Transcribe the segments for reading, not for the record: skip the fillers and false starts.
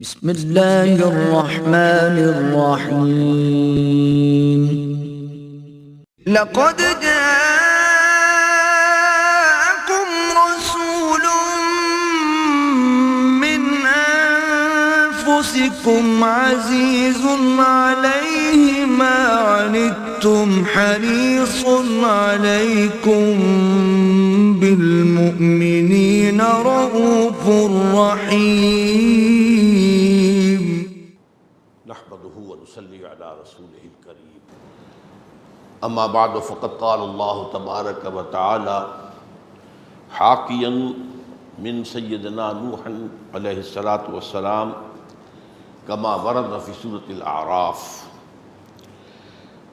بسم اللہ الرحمن الرحیم لقد جاءكم رسول من أنفسكم عزيز عليه ما عنتم حريص عليكم بالمؤمنين رؤوف رحيم نحمده ونصلي على رسوله الكريم اما بعد فقد قال الله تبارك وتعالى حاكيا من سيدنا نوح عليه الصلاة والسلام كما ورد في سورة الأعراف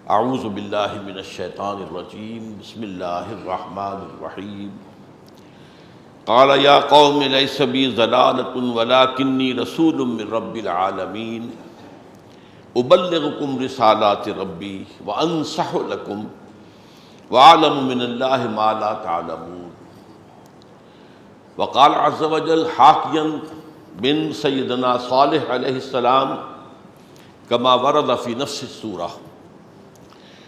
اعوذ بالله من الشيطان الرجيم بسم الله الرحمن الرحيم قال يا قوم ليس بي ضلالة ولكني رسول من رب العالمين ابلغكم رسالات ربي وانصح لكم واعلم من الله ما لا تعلمون وقال عز وجل حاكيا من سيدنا صالح عليه السلام كما ورد في نفس السورة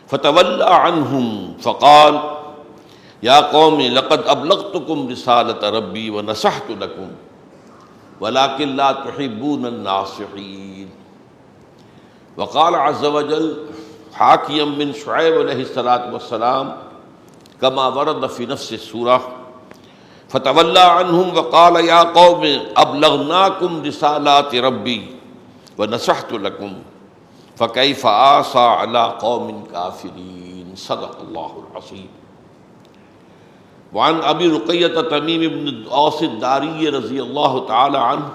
فتولى عنهم فقال يا قوم لقد أبلغتكم رسالة ربي ونصحت لكم ولكن لا تحبون الناصحين وقال عز وجل حاكيا من شعيب عليه الصلاة والسلام كما ورد في نفس السورة فتولى عنهم وقال يا قوم أبلغناكم رسالات ربي ونصحت لكم فكيف آسى على قوم كافرين صدق الله العظيم وعن أبي رقية تميم بن أوس الداري رضي الله تعالى عنه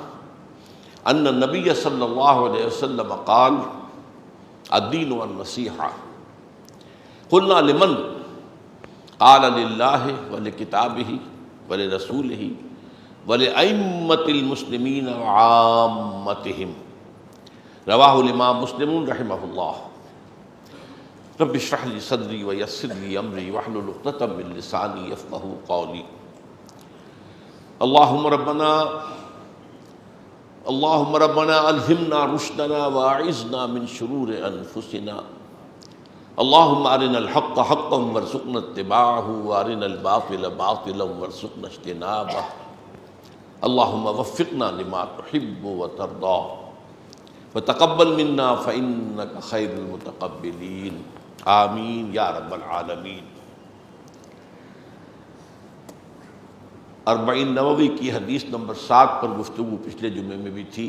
أن النبي صلى الله عليه وسلم قال الدين والنصيحة قلنا لمن قال لله ولكتابه ولرسوله ولأئمة المسلمين وعامتهم رواه الإمام مسلم رحمه الله رب اشرح لي صدري ويسر لي أمري واحلل عقدة من لساني يفقهوا قولي اللهم ربنا ألهمنا رشدنا وأعذنا من شرور أنفسنا اللهم أرنا الحق حقا وارزقنا اتباعه وأرنا الباطل باطلا وارزقنا اجتنابه اللهم وفقنا لما تحب وترضى وتقبل منا فإنك خير المتقبلين آمین یا رب العالمین۔ اربعین نووی کی حدیث نمبر 7 پر گفتگو پچھلے جمعے میں بھی تھی،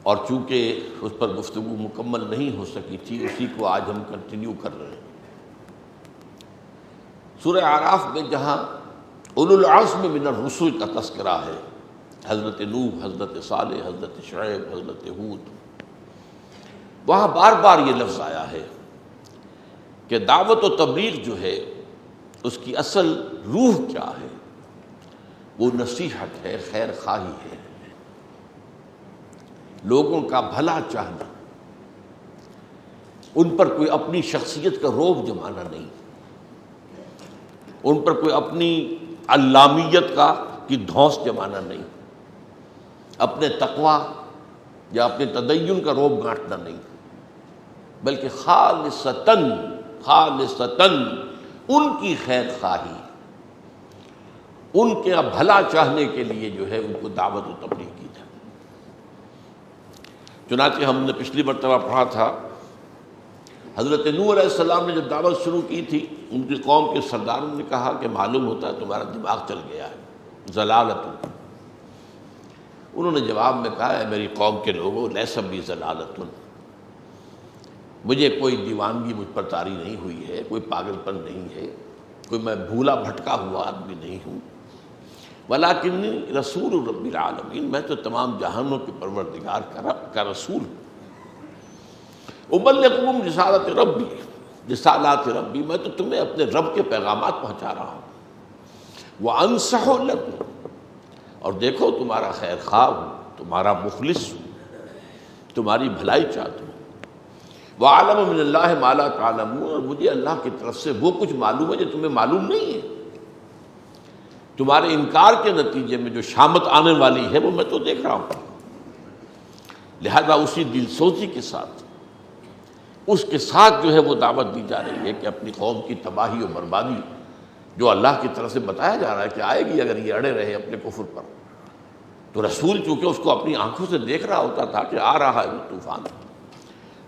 اور چونکہ اس پر گفتگو مکمل نہیں ہو سکی تھی، اسی کو آج ہم کنٹینیو کر رہے ہیں۔ سورہ اعراف میں جہاں اولو العزم من الرسل کا تذکرہ ہے، حضرت نوح، حضرت صالح، حضرت شعیب، حضرت ہود، وہاں بار بار یہ لفظ آیا ہے کہ دعوت و تبلیغ جو ہے اس کی اصل روح کیا ہے؟ وہ نصیحت ہے، خیر خواہی ہے، لوگوں کا بھلا چاہنا، ان پر کوئی اپنی شخصیت کا روب جمانا نہیں، ان پر کوئی اپنی علامیت کی دھونس جمانا نہیں، اپنے تقوی یا اپنے تدین کا روب گانٹنا نہیں، بلکہ خالصتاً ان کی خیر خواہی، ان کے بھلا چاہنے کے لیے جو ہے ان کو دعوت و تبلیغ کی جائے۔ چنانچہ ہم نے پچھلی مرتبہ پڑھا تھا، حضرت نوح علیہ السلام نے جب دعوت شروع کی تھی، ان کی قوم کے سرداروں نے کہا کہ معلوم ہوتا ہے تمہارا دماغ چل گیا ہے، ضلالت۔ انہوں نے جواب میں کہا ہے میری قوم کے لوگوں، لیس بی ضلالۃ، مجھے کوئی دیوانگی مجھ پر طاری نہیں ہوئی ہے، کوئی پاگل پن نہیں ہے، کوئی میں بھولا بھٹکا ہوا آدمی نہیں ہوں، ولیکنی رسول رب العالمین، میں تو تمام جہانوں کے پروردگار کا رسول ہوں، ابلغکم رسالات ربی، میں تو تمہیں اپنے رب کے پیغامات پہنچا رہا ہوں، وانصح لکم، اور دیکھو تمہارا خیر خواہ ہوں، تمہارا مخلص ہوں، تمہاری بھلائی چاہتا ہوں، وَعَلَمَ مِنَ اللَّهِ مَا لَا تَعْلَمُونَ، اور مجھے اللہ کی طرف سے وہ کچھ معلوم ہے جو تمہیں معلوم نہیں ہے۔ تمہارے انکار کے نتیجے میں جو شامت آنے والی ہے وہ میں تو دیکھ رہا ہوں. لہذا اسی دل سوزی کے ساتھ اس کے ساتھ جو ہے وہ دعوت دی جا رہی ہے کہ اپنی قوم کی تباہی و بربادی جو اللہ کی طرف سے بتایا جا رہا ہے کہ آئے گی اگر یہ اڑے رہے اپنے کفر پر. تو رسول چونکہ اس کو اپنی آنکھوں سے دیکھ رہا ہوتا تھا کہ آ رہا ہے وہ طوفان،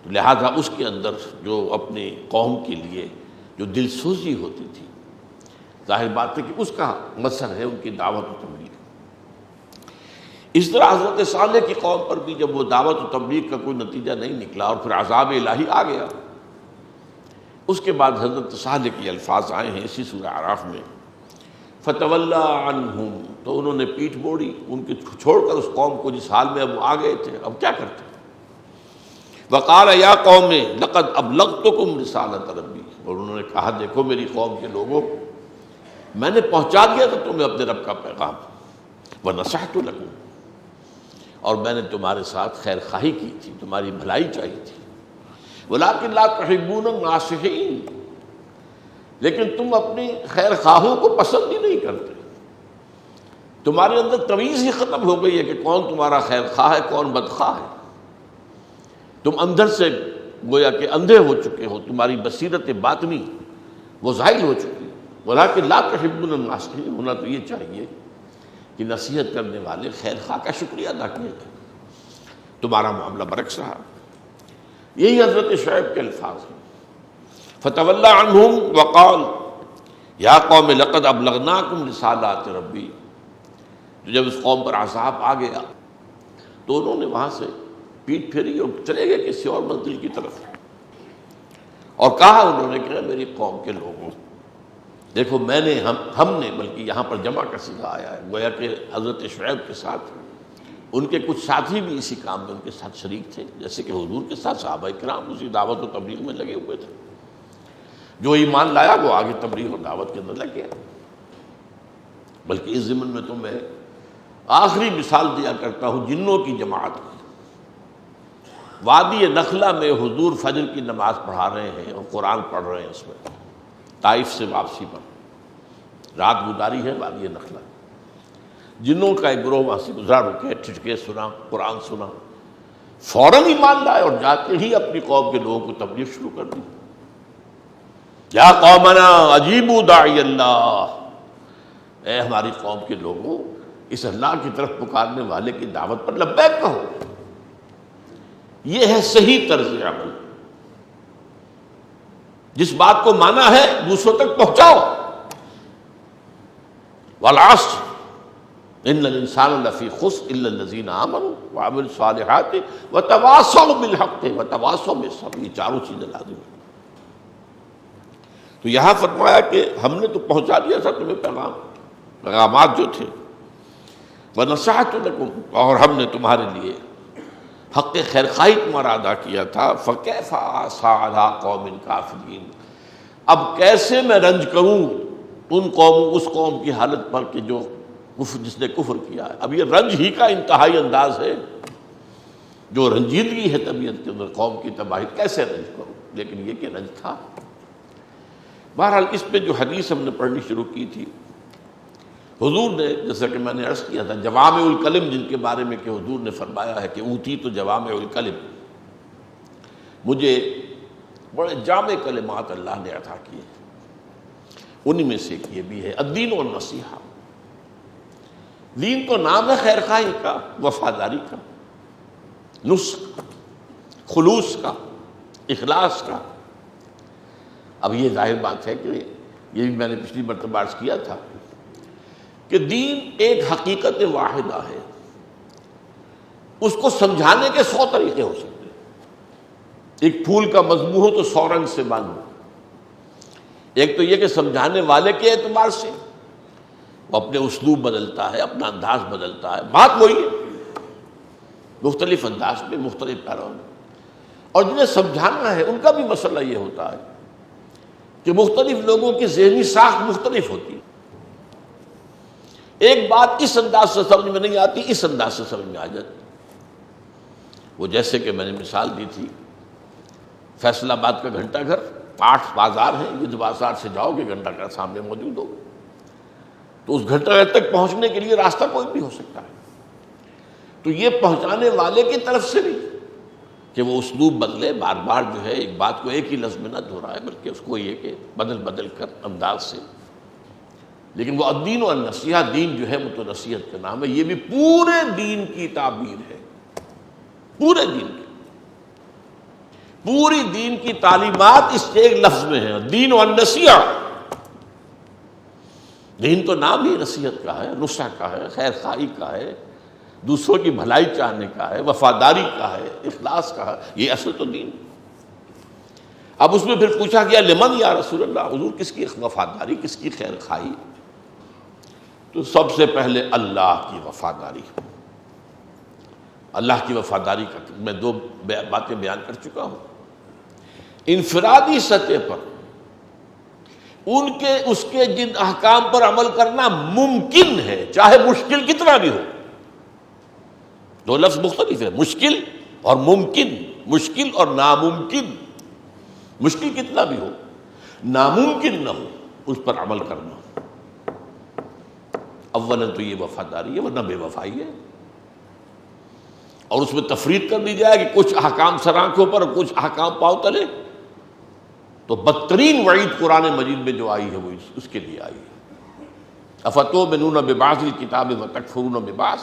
تو لہٰذا اس کے اندر جو اپنی قوم کے لیے جو دل سوزی ہوتی تھی، ظاہر بات ہے کہ اس کا مظہر ہے ان کی دعوت و تبلیغ. اس طرح حضرت صالح کی قوم پر بھی جب وہ دعوت و تبلیغ کا کوئی نتیجہ نہیں نکلا اور پھر عذاب الہی آ گیا، اس کے بعد حضرت صالح کے الفاظ آئے ہیں اسی سورہ اعراف میں، فتولی عنہم، تو انہوں نے پیٹھ موڑی ان کے چھوڑ کر اس قوم کو جس حال میں اب وہ آ گئے تھے، اب کیا کرتے. وقال یا قوم لقد ابلغتکم رسالۃ ربی، اور انہوں نے کہا دیکھو میری قوم کے لوگوں، میں نے پہنچا دیا تھا تمہیں اپنے رب کا پیغام، ونصحت لکم، اور میں نے تمہارے ساتھ خیر خواہی کی تھی، تمہاری بھلائی چاہی تھی، ولکن لا تحبون الناصحین، لیکن تم اپنی خیر خواہوں کو پسند ہی نہیں کرتے. تمہارے اندر تمیز ہی ختم ہو گئی ہے کہ کون تمہارا خیر خواہ ہے کون بدخواہ ہے. تم اندر سے گویا کہ اندھے ہو چکے ہو، تمہاری بصیرت باطنی وہ زائل ہو چکی. ولکن لا تحبون الناصحین، ہونا تو یہ چاہیے کہ نصیحت کرنے والے خیر خواہ کا شکریہ ادا کیا جائے. تمہارا معاملہ برعکس رہا. یہی حضرت شعیب کے الفاظ ہیں. فتولی عنہم وقال یا قوم لقد ابلغناکم رسالات ربی، تو جب اس قوم پر عذاب آ گیا تو انہوں نے وہاں سے پیٹھ پھیری اور چلے گئے کسی اور منزل کی طرف، اور کہا انہوں نے کہ میری قوم کے لوگوں دیکھو میں نے ہم نے، بلکہ یہاں پر جمع کا صیغہ آیا ہے، گویا کہ حضرت شعیب کے ساتھ ان کے کچھ ساتھی بھی اسی کام میں ان کے ساتھ شریک تھے، جیسے کہ حضور کے ساتھ صحابہ کرام اسی دعوت و تبلیغ میں لگے ہوئے تھے. جو ایمان لایا وہ آگے تبلیغ اور دعوت کے اندر لگ گیا. بلکہ اس ضمن میں تو میں آخری مثال دیا کرتا ہوں جنوں کی جماعت کی. وادی نخلہ میں حضور فجر کی نماز پڑھا رہے ہیں اور قرآن پڑھ رہے ہیں، اس میں طائف سے واپسی پر رات گزاری ہے وادی نخلہ. جنوں کا ایک گروہ وہاں سے گزرا، رکے، ٹھٹکے، سنا، قرآن سنا، فوراً ایمان لائے اور جاتے ہی اپنی قوم کے لوگوں کو تبلیغ شروع کر دی. یا قومنا اجیبوا داعی اللہ، اے ہماری قوم کے لوگوں اس اللہ کی طرف پکارنے والے کی دعوت پر لبیک کہو. یہ ہے صحیح طرز عمل. جس بات کو مانا ہے دوسروں تک پہنچاؤ. والعصر ان الانسان لفی خسر الا الذین آمنوا وعملوا الصالحات وتواصوا بالحق وتواصوا بالصبر، یہ چاروں چیزیں لازم ہیں. تو یہاں فرمایا کہ ہم نے تو پہنچا دیا تھا تمہیں پیغامات جو تھے. ونصحت لکم، اور ہم نے تمہارے لیے حق خیر خواہی تمہارا ادا کیا تھا. فکیف آسیٰ علی قوم کافرین، اب کیسے میں رنج کروں اس قوم کی حالت پر کہ جو جس نے کفر کیا ہے. اب یہ رنج ہی کا انتہائی انداز ہے، جو رنجیدگی ہے طبیعت کے اندر قوم کی تباہی، کیسے رنج کروں. لیکن یہ کہ رنج تھا. بہرحال اس پہ جو حدیث ہم نے پڑھنی شروع کی تھی، حضور نے جیسا کہ میں نے عرض کیا تھا جوامع الکلم، جن کے بارے میں کہ حضور نے فرمایا ہے کہ اوتی تو جوامع الکلم، مجھے بڑے جامع کلمات اللہ نے عطا کیے. انہی میں سے یہ بھی ہے الدین والنصیحہ. دین تو نام ہے خیر خواہی کا، وفاداری کا، نصح، خلوص کا، اخلاص کا. اب یہ ظاہر بات ہے کہ یہ بھی میں نے پچھلی مرتبہ عرض کیا تھا کہ دین ایک حقیقت واحدہ ہے، اس کو سمجھانے کے 100 طریقے ہو سکتے ہیں. ایک پھول کا مضمون ہو تو 100 رنگ سے باندھو. ایک تو یہ کہ سمجھانے والے کے اعتبار سے وہ اپنے اسلوب بدلتا ہے، اپنا انداز بدلتا ہے، بات وہی ہے، مختلف انداز میں مختلف پیروں میں. اور جنہیں سمجھانا ہے ان کا بھی مسئلہ یہ ہوتا ہے کہ مختلف لوگوں کی ذہنی ساخت مختلف ہوتی ہے. ایک بات اس انداز سے سمجھ میں نہیں آتی، اس انداز سے سمجھ میں آ جاتی. وہ جیسے کہ میں نے مثال دی تھی فیصل آباد کا گھنٹہ گھر، 8 بازار ہیں، یہ بازار سے جاؤ گے گھنٹہ گھر سامنے موجود ہو. تو اس گھر تک پہنچنے کے لیے راستہ کوئی بھی ہو سکتا ہے. تو یہ پہنچانے والے کی طرف سے بھی کہ وہ اسلوب بدلے، بار بار جو ہے ایک بات کو ایک ہی لفظ میں نہ دہرائے، بلکہ اس کو یہ کہ بدل کر انداز سے. لیکن وہ الدین والنصیحہ، دین جو ہے وہ تو نصیحت کا نام ہے، یہ بھی پورے دین کی تعبیر ہے، پورے دین کی، پوری دین کی تعلیمات اس ایک لفظ میں ہیں، دین والنصیحہ. دین تو نام ہی نصیحت کا ہے، نصح کا ہے، خیر خواہی کا ہے، دوسروں کی بھلائی چاہنے کا ہے، وفاداری کا ہے، اخلاص کا ہے، یہ اصل تو دین. اب اس میں پھر پوچھا گیا لمن یا رسول اللہ، حضور کس کی وفاداری، کس کی خیر خواہی؟ تو سب سے پہلے اللہ کی وفاداری. اللہ کی وفاداری کا میں 2 باتیں بیان کر چکا ہوں. انفرادی سطح پر اس کے جن احکام پر عمل کرنا ممکن ہے، چاہے مشکل کتنا بھی ہو. 2 لفظ مختلف ہے، مشکل اور ممکن، مشکل اور ناممکن. مشکل کتنا بھی ہو، ناممکن نہ ہو اس پر عمل کرنا. اولا تو یہ وفاداری ہے، ورنہ بے وفائی ہے. اور اس میں تفریق کر دی جائے کہ کچھ احکام سر آنکھوں پر اور کچھ احکام پاؤں تلے، تو بدترین وعید قرآن مجید میں جو آئی ہے وہ اس کے لیے آئی ہے. افتؤمنون ببعض الکتاب وتکفرون ببعض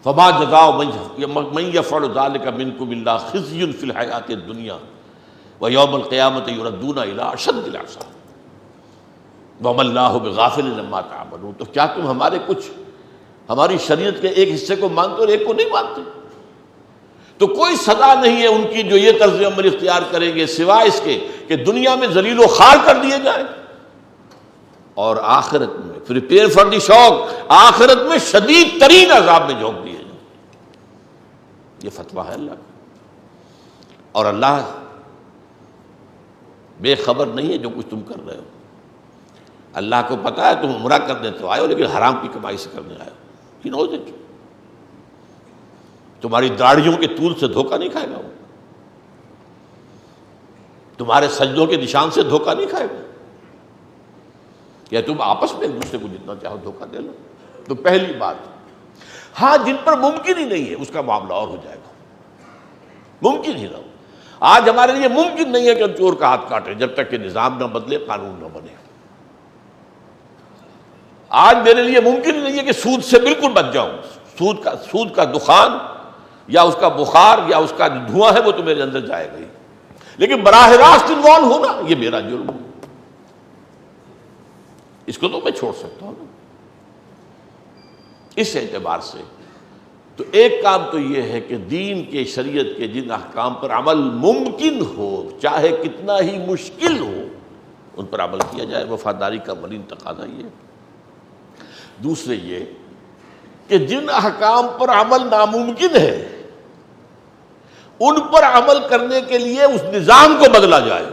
فما جزاء من يفعل ذلك منكم الا خزي في الحیاۃ الدنیا ویوم القیامۃ یردون الی اشد العذاب وما اللہ بغافل عما تعملون. تو کیا تم ہماری شریعت کے ایک حصے کو مانتے اور ایک کو نہیں مانتے؟ تو کوئی سزا نہیں ہے ان کی جو یہ طرز عمل اختیار کریں گے سوائے اس کے کہ دنیا میں ذلیل و خوار کر دیے جائیں، اور آخرت میں پریپیئر فار دی شوق، آخرت میں شدید ترین عذاب میں جھونک دیے جائیں. یہ فتویٰ ہے اللہ کا. اور اللہ بے خبر نہیں ہے جو کچھ تم کر رہے ہو. اللہ کو پتا ہے تم عمرہ کرنے تو آئے ہو لیکن حرام کی کمائی سے کرنے آئے ہو. He knows it. تمہاری داڑھیوں کے طول سے دھوکہ نہیں کھائے گا وہ، تمہارے سجدوں کے نشان سے دھوکہ نہیں کھائے گا. یا تم آپس میں ایک دوسرے کو جتنا چاہو دھوکہ دے لو. تو پہلی بات، ہاں جن پر ممکن ہی نہیں ہے اس کا معاملہ اور ہو جائے گا. ممکن ہی نہ ہو. آج ہمارے لیے ممکن نہیں ہے کہ ہم چور کا ہاتھ کاٹیں جب تک کہ نظام نہ بدلے، قانون نہ بنے. آج میرے لیے ممکن نہیں ہے کہ سود سے بالکل بچ جاؤں. سود کا دخان یا اس کا بخار یا اس کا دھواں ہے وہ تو میرے اندر جائے گا ہی، لیکن براہ راست انوالو ہونا یہ میرا جرم ہے. اس کو تو میں چھوڑ سکتا ہوں. اس اعتبار سے تو ایک کام تو یہ ہے کہ دین کے، شریعت کے جن احکام پر عمل ممکن ہو چاہے کتنا ہی مشکل ہو ان پر عمل کیا جائے. وفاداری کا بنیادی تقاضا یہ. دوسرے یہ کہ جن احکام پر عمل ناممکن ہے ان پر عمل کرنے کے لیے اس نظام کو بدلا جائے،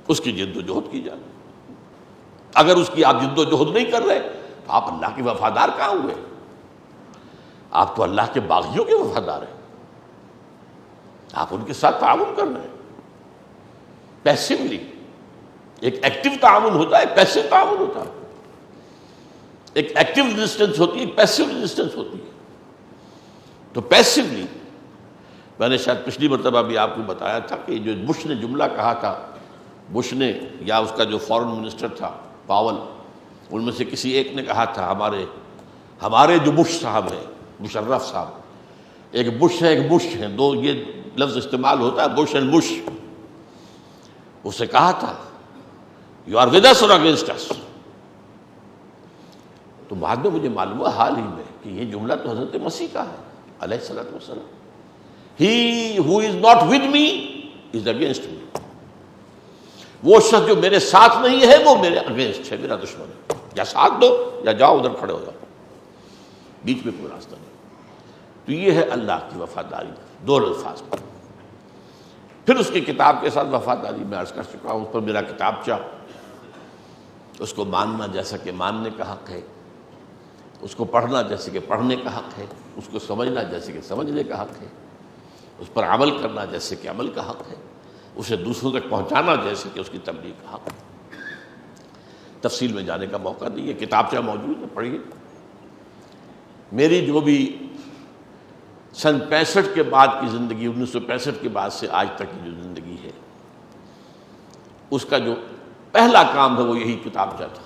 اس کی جد و جہد کی جائے. اگر اس کی آپ جد و جہد نہیں کر رہے تو آپ اللہ کے وفادار کہاں ہوئے؟ آپ تو اللہ کے باغیوں کے وفادار ہیں. آپ ان کے ساتھ تعاون کر رہے ہیں پیسیولی. ایک ایکٹیو تعاون ہوتا ہے، ایک پیسو تعاون ہوتا ہے. ایک ایکٹیو ریزسٹنس ہوتی ہے، ایک پیسو ریزسٹنس ہوتی ہے. تو پیسیولی میں نے شاید پچھلی مرتبہ بھی آپ کو بتایا تھا کہ جو بش نے جملہ کہا تھا، بش نے یا اس کا جو فارن منسٹر تھا پاول، ان میں سے کسی ایک نے کہا تھا ہمارے جو بش صاحب ہیں، مشرف صاحب، ایک بش ہے ایک بش ہے، 2 یہ لفظ استعمال ہوتا ہے، بش اینڈ بش. اسے کہا تھا یو آر ود اس اور اگینسٹ اس. تو بعد میں مجھے معلوم ہوا حال ہی میں کہ یہ جملہ تو حضرت مسیح کا ہے علیہ الصلوۃ والسلام. He who is not with me is against me. وہ شخص جو میرے ساتھ نہیں ہے وہ میرے اگینسٹ ہے، میرا دشمن ہے. یا ساتھ دو یا جاؤ ادھر کھڑے ہو جاؤ، بیچ میں کوئی راستہ نہیں. تو یہ ہے اللہ کی وفاداری 2 الفاظ پر. پھر اس کی کتاب کے ساتھ وفاداری میں عرض کر چکا ہوں. اس پر میرا کتابچہ، اس کو ماننا جیسا کہ ماننے کا حق ہے، اس کو پڑھنا جیسے کہ پڑھنے کا حق ہے، اس کو سمجھنا جیسے کہ سمجھنے کا حق ہے، اس پر عمل کرنا جیسے کہ عمل کا حق ہے، اسے دوسروں تک پہنچانا جیسے کہ اس کی تبلیغ کا حق ہے. تفصیل میں جانے کا موقع نہیں ہے، کتابچہ موجود ہے، پڑھیے۔ میری جو بھی سن 65 کے بعد کی زندگی، 1965 کے بعد سے آج تک کی جو زندگی ہے، اس کا جو پہلا کام ہے وہ یہی کتابچہ تھا،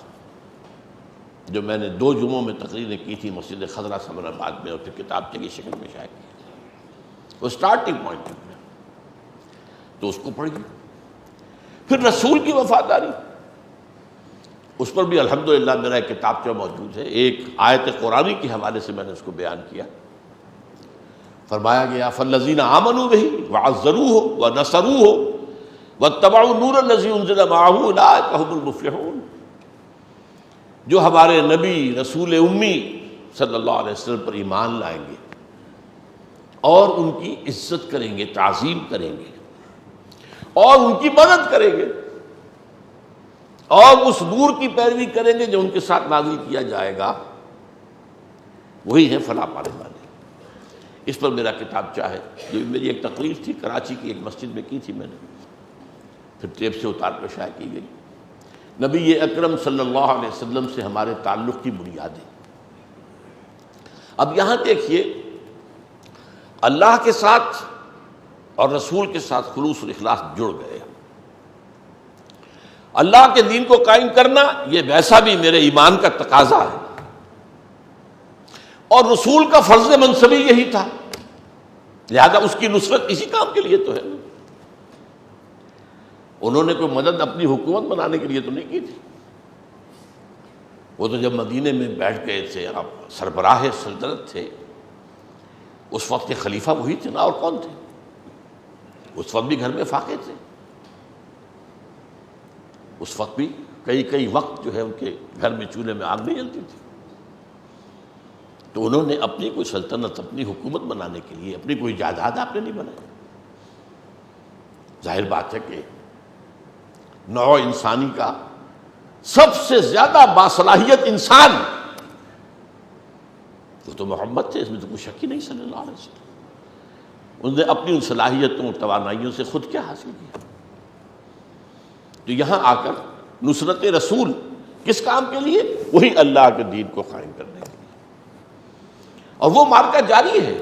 جو میں نے 2 جمعوں میں تقریریں کی تھی مسجد خضرہ سمر آباد میں، اور پھر کتابچے کی شکل میں شائع کی، وہ سٹارٹنگ پوائنٹ ہے۔ تو اس کو پڑھیے۔ پھر رسول کی وفاداری، اس پر بھی الحمدللہ میرا ایک کتابچہ موجود ہے۔ ایک آیت قرآنی کے حوالے سے میں نے اس کو بیان کیا، فرمایا گیا فالذین آمنوا بہ وعزروہ ونصروہ واتبعوا النور الذی انزل معہ اولئک هم المفلحون، جو ہمارے نبی رسول امی صلی اللہ علیہ وسلم پر ایمان لائیں گے اور ان کی عزت کریں گے، تعظیم کریں گے اور ان کی مدد کریں گے اور اس نور کی پیروی کریں گے جو ان کے ساتھ نازل کیا جائے گا، وہی ہے فلاح پانے والے۔ اس پر میرا کتابچہ ہے، جو میری ایک تقریر تھی کراچی کی ایک مسجد میں کی تھی میں نے، پھر ٹیپ سے اتار کر شائع کی گئی۔ نبی اکرم صلی اللہ علیہ وسلم سے ہمارے تعلق کی بنیادیں۔ اب یہاں دیکھیے، اللہ کے ساتھ اور رسول کے ساتھ خلوص اور اخلاص جڑ گئے۔ اللہ کے دین کو قائم کرنا یہ ویسا بھی میرے ایمان کا تقاضا ہے، اور رسول کا فرض منصبی یہی تھا، لہذا اس کی نصرت اسی کام کے لیے تو ہے۔ انہوں نے کوئی مدد اپنی حکومت بنانے کے لیے تو نہیں کی تھی، وہ تو جب مدینے میں بیٹھ گئے تھے، آپ سربراہ سلطنت تھے، اس وقت کے خلیفہ وہی تھے نا، اور کون تھے؟ اس وقت بھی گھر میں فاقے تھے، اس وقت بھی کئی وقت جو ہے ان کے گھر میں چولہے میں آگ نہیں جلتی تھی۔ تو انہوں نے اپنی کوئی سلطنت، اپنی حکومت بنانے کے لیے اپنی کوئی جائیداد آپ نے نہیں بنائی۔ ظاہر بات ہے کہ نوع انسانی کا سب سے زیادہ باصلاحیت انسان وہ تو محمد تھے، اس میں تو کوئی شک ہی نہیں صلی اللہ علیہ وسلم۔ انہوں نے اپنی ان صلاحیتوں اور توانائیوں سے خود کیا حاصل کیا؟ تو یہاں آ کر نصرت رسول کس کام کے لیے؟ وہی اللہ کے دین کو قائم کرنے کے لیے، اور وہ مارکہ جاری ہے،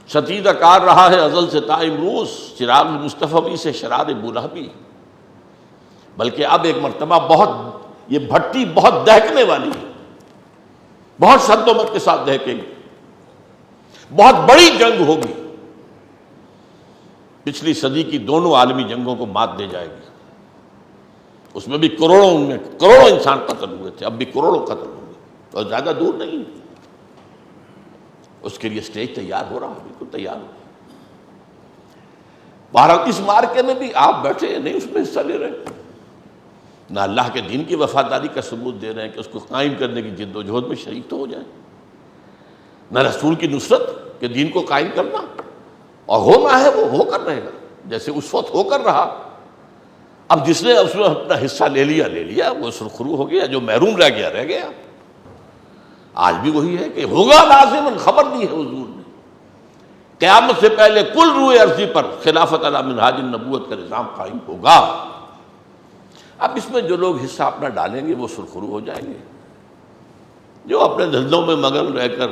شتیدہ کار رہا ہے ازل سے تا امروز، چراغ مصطفی سے شرار بولہبی۔ بلکہ اب ایک مرتبہ یہ بھٹی بہت دہکنے والی ہے، بہت شد و مت کے ساتھ دہکے گی، بہت بڑی جنگ ہوگی، پچھلی صدی کی دونوں عالمی جنگوں کو مات دے جائے گی۔ اس میں بھی کروڑوں انسان قتل ہوئے تھے، اب بھی کروڑوں قتل ہوں گے، اور زیادہ دور نہیں۔ اس کے لیے سٹیج تیار ہو رہا ہے، بالکل تیار ہو۔ بہرحال اس مارکے میں بھی آپ بیٹھے نہیں اس میں حصہ لے رہے، نہ اللہ کے دین کی وفاداری کا ثبوت دے رہے ہیں کہ اس کو قائم کرنے کی جد و جہد میں شریک تو ہو جائیں، نہ رسول کی نصرت کہ دین کو قائم کرنا، اور ہونا ہے وہ ہو کر رہے گا جیسے اس وقت ہو کر رہا۔ اب جس نے اس میں اپنا حصہ لے لیا، وہ سرخرو ہو گیا، جو محروم رہ گیا۔ آج بھی وہی ہے کہ ہوگا لازم، خبر دی ہے حضور نے، قیامت سے پہلے کل روئے عرضی پر خلافت علی منہاج النبوت کا نظام قائم ہوگا۔ اب اس میں جو لوگ حصہ اپنا ڈالیں گے وہ سرخرو ہو جائیں گے، جو اپنے دھندوں میں مگن رہ کر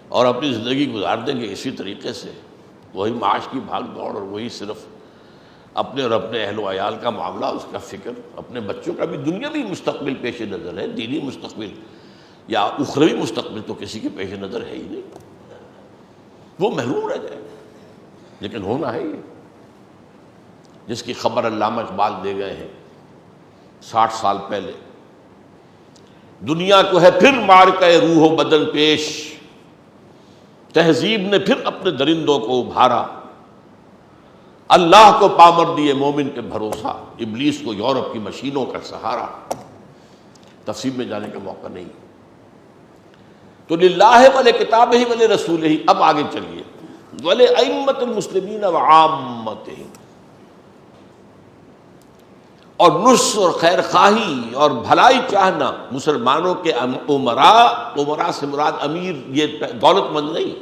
اور اپنی زندگی گزار دیں گے اسی طریقے سے، وہی معاش کی بھاگ دوڑ، اور وہی صرف اپنے اور اپنے اہل و عیال کا معاملہ، اس کا فکر، اپنے بچوں کا بھی دنیاوی مستقبل پیش نظر ہے، دینی مستقبل یا اخروی مستقبل تو کسی کے پیش نظر ہے ہی نہیں، وہ محروم رہ جائے گا۔ لیکن ہونا ہے یہ، جس کی خبر علامہ اقبال دے گئے ہیں 60 سال پہلے، دنیا کو ہے پھر معرکہ روح و بدن پیش، تہذیب نے پھر اپنے درندوں کو ابھارا، اللہ کو پامر دیے مومن کے بھروسہ، ابلیس کو یورپ کی مشینوں کا سہارا۔ تفصیل میں جانے کا موقع نہیں۔ تو للہ ول کتابہ ول رسولہ، اب آگے چلیے، ول ائمۃ المسلمین وعامتہم، اور نصح اور خیر خواہی اور بھلائی چاہنا مسلمانوں کے امراء سے مراد امیر یہ دولت مند نہیں،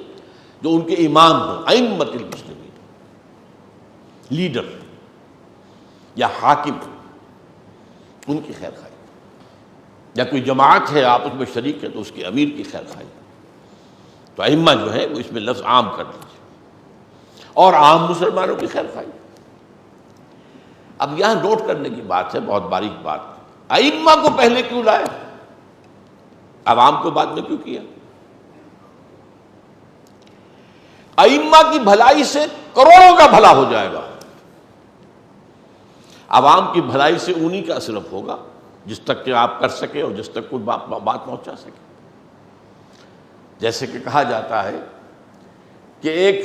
جو ان کے امام ہوں، ائمۃ المسلمین، لیڈر یا حاکم، ان کی خیر خواہی، یا کوئی جماعت ہے آپ اس میں شریک ہیں تو اس کے امیر کی خیر خواہی. تو ائمہ جو ہے وہ اس میں لفظ عام کر دیجیے، اور عام مسلمانوں کی خیر خواہی. اب یہاں نوٹ کرنے کی بات ہے، بہت باریک بات، ائمہ کو پہلے کیوں لائے، عوام کو بعد میں کیوں کیا؟ ائمہ کی بھلائی سے کروڑوں کا بھلا ہو جائے گا، عوام کی بھلائی سے انہی کا صرف ہوگا جس تک کہ آپ کر سکے اور جس تک کوئی بات پہنچا سکے. جیسے کہ کہا جاتا ہے کہ ایک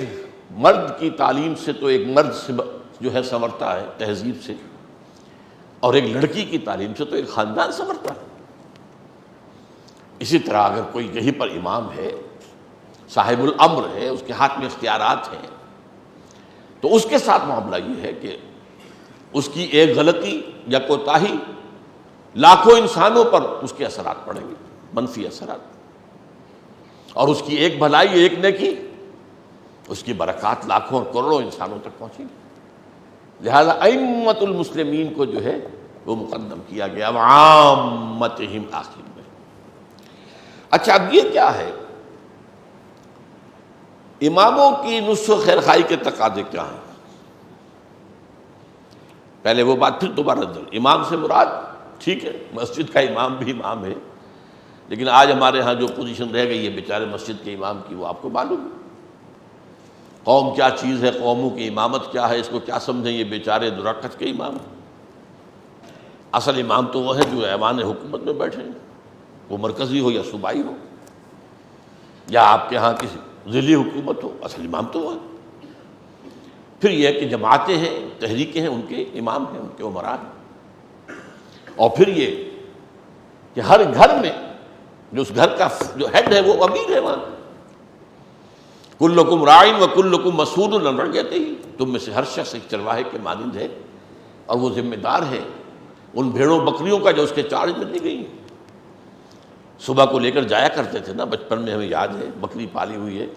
مرد کی تعلیم سے تو ایک مرد سے جو ہے سنورتا ہے تہذیب سے، اور ایک لڑکی کی تعلیم سے تو ایک خاندان سنورتا ہے. اسی طرح اگر کوئی یہیں پر امام ہے، صاحب الامر ہے، اس کے ہاتھ میں اختیارات ہیں، تو اس کے ساتھ معاملہ یہ ہے کہ اس کی ایک غلطی یا کوتاہی لاکھوں انسانوں پر اس کے اثرات پڑیں گے، منفی اثرات، اور اس کی ایک بھلائی، ایک نیکی، اس کی برکات لاکھوں اور کروڑوں انسانوں تک پہنچیں گی. لہذا ائمۃ المسلمین کو جو ہے وہ مقدم کیا گیا، عامتہم آخر میں. اچھا، اب یہ کیا ہے، اماموں کی نصح و خیر خواہی کے تقاضے کیا ہیں؟ پہلے وہ بات، پھر دوبارہ امام سے مراد ٹھیک ہے مسجد کا امام بھی امام ہے، لیکن آج ہمارے ہاں جو پوزیشن رہ گئی ہے بیچارے مسجد کے امام کی، وہ آپ کو معلوم ہے. قوم کیا چیز ہے، قوموں کی امامت کیا ہے، اس کو کیا سمجھیں یہ بیچارے درکت کے امام ہیں. اصل امام تو وہ ہے جو ایوان حکومت میں بیٹھے ہیں، وہ مرکزی ہو یا صوبائی ہو، یا آپ کے ہاں کسی ضلعی حکومت ہو، اصل امام تو وہ ہے. پھر یہ کہ جماعتیں ہیں، تحریکیں ہیں، ان کے امام ہیں، ان کے امراء ہیں. اور پھر یہ کہ ہر گھر میں جو اس گھر کا جو ہیڈ ہے وہ امیر ہے وہاں. کلکم راعٍ وکلکم مسئول عن رعیتہ، تم میں سے ہر شخص ایک چرواہے کے مانند ہے اور وہ ذمہ دار ہے ان بھیڑوں بکریوں کا جو اس کے چارج میں دی گئی ہیں. صبح کو لے کر جایا کرتے تھے نا، بچپن میں ہمیں یاد ہے، بکری پالی ہوئی ہے،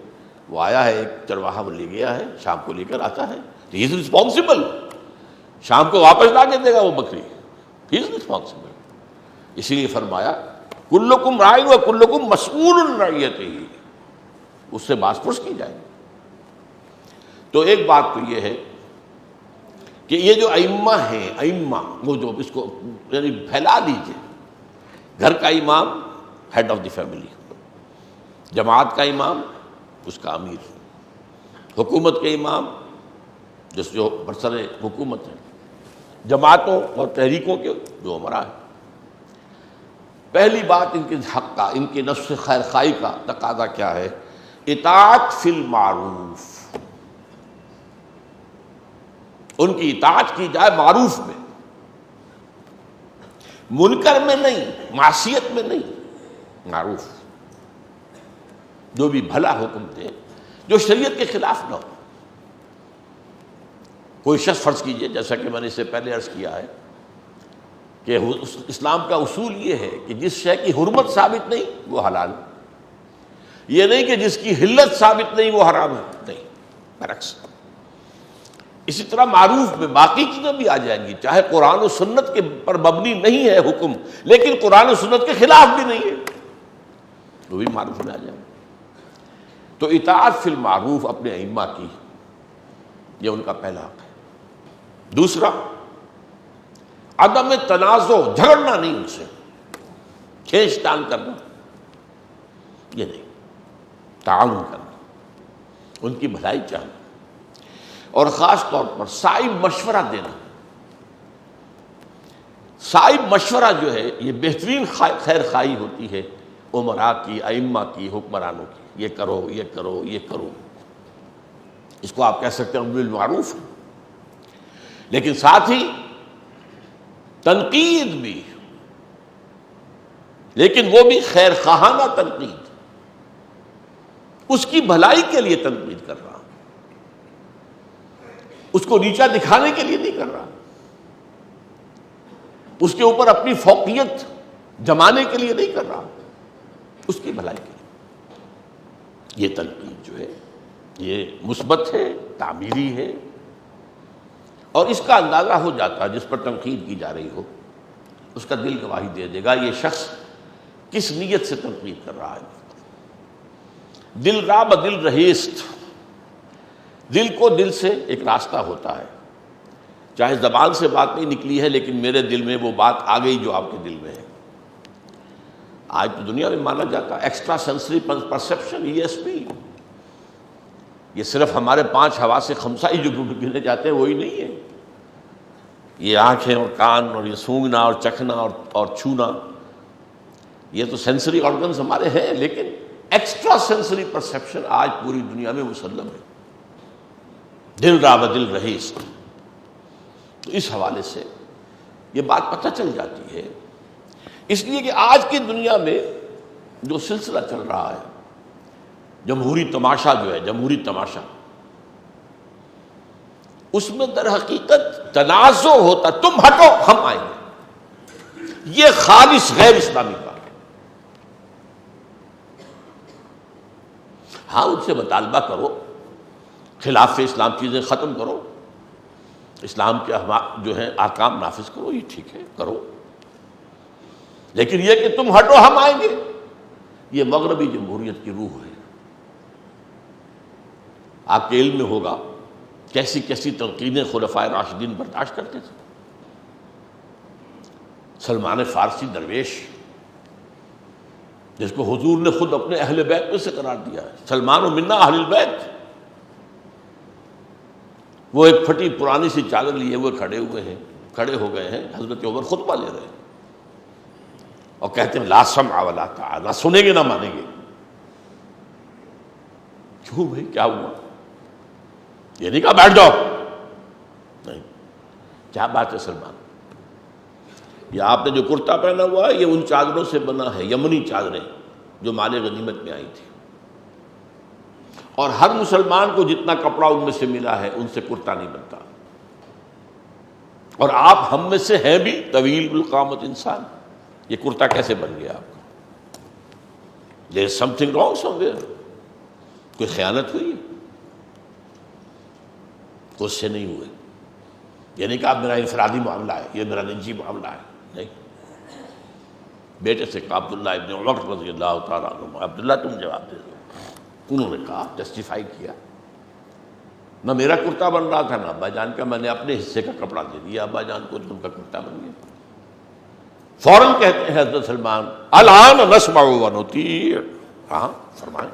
وہ آیا ہے ایک چرواہا، وہ لے گیا ہے، شام کو لے کر آتا ہے، ہی از رسپانسبل، شام کو واپس لا کے دے گا وہ بکری، ہی از رسپانسبل. اسی لیے فرمایا کلکم راعٍ وکلکم مسئول عن رعیتہ، اس سے باز پرس کی جائے. تو ایک بات تو یہ ہے کہ یہ جو ائمہ ہیں، ائمہ وہ جو اس کو یعنی پھیلا دیجئے، گھر کا امام ہیڈ آف دی فیملی، جماعت کا امام اس کا امیر، حکومت کے امام جس جو برسر حکومت ہیں، جماعتوں اور تحریکوں کے جو امراء ہیں. پہلی بات ان کے حق کا، ان کے نفس خیر خواہی کا تقاضا کیا ہے؟ اطاعت فی المعروف، ان کی اطاعت کی جائے معروف میں، منکر میں نہیں، معصیت میں نہیں، معروف. جو بھی بھلا حکم دے جو شریعت کے خلاف نہ ہو. کوئی شخص فرض کیجئے، جیسا کہ میں نے اس سے پہلے عرض کیا ہے کہ اسلام کا اصول یہ ہے کہ جس شے کی حرمت ثابت نہیں وہ حلال، یہ نہیں کہ جس کی حلت ثابت نہیں وہ حرام ہے، نہیں، برعکس. اسی طرح معروف میں باقی چیزیں بھی آ جائیں گی، چاہے قرآن و سنت کے پر مبنی نہیں ہے حکم، لیکن قرآن و سنت کے خلاف بھی نہیں ہے، وہ بھی معروف میں آ جائیں گے. تو اطاعت فی المعروف اپنے ائمہ کی، یہ ان کا پہلا حق ہے. دوسرا، عدم تنازع، جھگڑنا نہیں ان سے، کھینچ تان کرنا یہ نہیں، تعاون کرنا، ان کی بھلائی چاہنا، اور خاص طور پر صائب مشورہ دینا. صائب مشورہ جو ہے یہ بہترین خیر خواہی ہوتی ہے امراء کی، ائمہ کی، حکمرانوں کی. یہ کرو، یہ کرو، یہ کرو، اس کو آپ کہہ سکتے ہیں امر بالمعروف. لیکن ساتھ ہی تنقید بھی، لیکن وہ بھی خیر خواہانہ تنقید، اس کی بھلائی کے لیے تنقید کر رہا، اس کو نیچا دکھانے کے لیے نہیں کر رہا، اس کے اوپر اپنی فوقیت جمانے کے لیے نہیں کر رہا، اس کی بھلائی کے لیے. یہ تنقید جو ہے یہ مثبت ہے، تعمیری ہے، اور اس کا اندازہ ہو جاتا ہے جس پر تنقید کی جا رہی ہو اس کا دل گواہی دے دے گا یہ شخص کس نیت سے تنقید کر رہا ہے۔ دل را بدل رہیست، دل کو دل سے ایک راستہ ہوتا ہے، چاہے زبان سے بات نہیں نکلی ہے لیکن میرے دل میں وہ بات آ گئی جو آپ کے دل میں ہے۔ آج تو دنیا میں مانا جاتا ہے ایکسٹرا سینسری پرسیپشن ESP، یہ صرف ہمارے 5 حواس خمسہ ہی جو گنے جاتے ہیں وہی نہیں ہے، یہ آنکھیں اور کان اور یہ سونگنا اور چکھنا اور چھونا، یہ تو سینسری آرگنز ہمارے ہیں، لیکن ایکسٹرا سینسری پرسیپشن آج پوری دنیا میں مسلم ہے۔ دل را بدل رہیست، تو اس حوالے سے یہ بات پتہ چل جاتی ہے، اس لیے کہ آج کی دنیا میں جو سلسلہ چل رہا ہے جمہوری تماشا جو ہے، جمہوری تماشا، اس میں در حقیقت تنازع ہوتا، تم ہٹو ہم آئیں گے، یہ خالص غیر اسلامی کا۔ ہاں ان سے مطالبہ کرو، خلاف اسلام چیزیں ختم کرو، اسلام کے جو ہیں احکام نافذ کرو، یہ ٹھیک ہے کرو، لیکن یہ کہ تم ہٹو ہم آئیں گے، یہ مغربی جمہوریت کی روح ہے۔ آپ کے علم میں ہوگا کیسی کیسی تنقیدیں خلفائے راشدین برداشت کرتے تھے۔ سلمان فارسی درویش جس کو حضور نے خود اپنے اہل بیت میں سے قرار دیا ہے، سلمان و منا اہل البیت، وہ ایک پھٹی پرانی سی چادر لیے ہوئے کھڑے ہو گئے ہیں، حضرت عمر خطبہ لے رہے ہیں اور کہتے ہیں لا سمع ولا طاعہ، نہ سنیں گے نہ مانیں گے۔ کیوں بھائی کیا ہوا؟ یہ نہیں کہا بیٹھ جاؤ، نہیں، کیا بات ہے سلمان، یہ آپ نے جو کرتا پہنا ہوا ہے یہ ان چادروں سے بنا ہے، یمنی چادریں جو مال غنیمت میں آئی تھی، اور ہر مسلمان کو جتنا کپڑا ان میں سے ملا ہے ان سے کرتا نہیں بنتا، اور آپ ہم میں سے ہیں بھی طویل القامت انسان، یہ کرتا کیسے بن گیا آپ کا؟ there is something wrong somewhere، کوئی خیانت ہوئی ہے؟ اس سے نہیں ہوئے، یہ نہیں کہا میرا انفرادی معاملہ ہے، یہ میرا نجی معاملہ ہے، نہیں۔ بیٹے سے کہا عبداللہ ابن عمر رضی اللہ تعالیٰ عنہ، عبداللہ تم جواب دے دو۔ انہوں نے کہا، جسٹیفائی کیا، نہ میرا کرتا بن رہا تھا نہ ابا جان کا، میں نے اپنے حصے کا کپڑا دے دیا ابا جان کو، ان کا کرتا بن گیا۔ فوراً کہتے ہیں حضرت سلمان الآن نسمع و نطیع، ہاں فرمائیں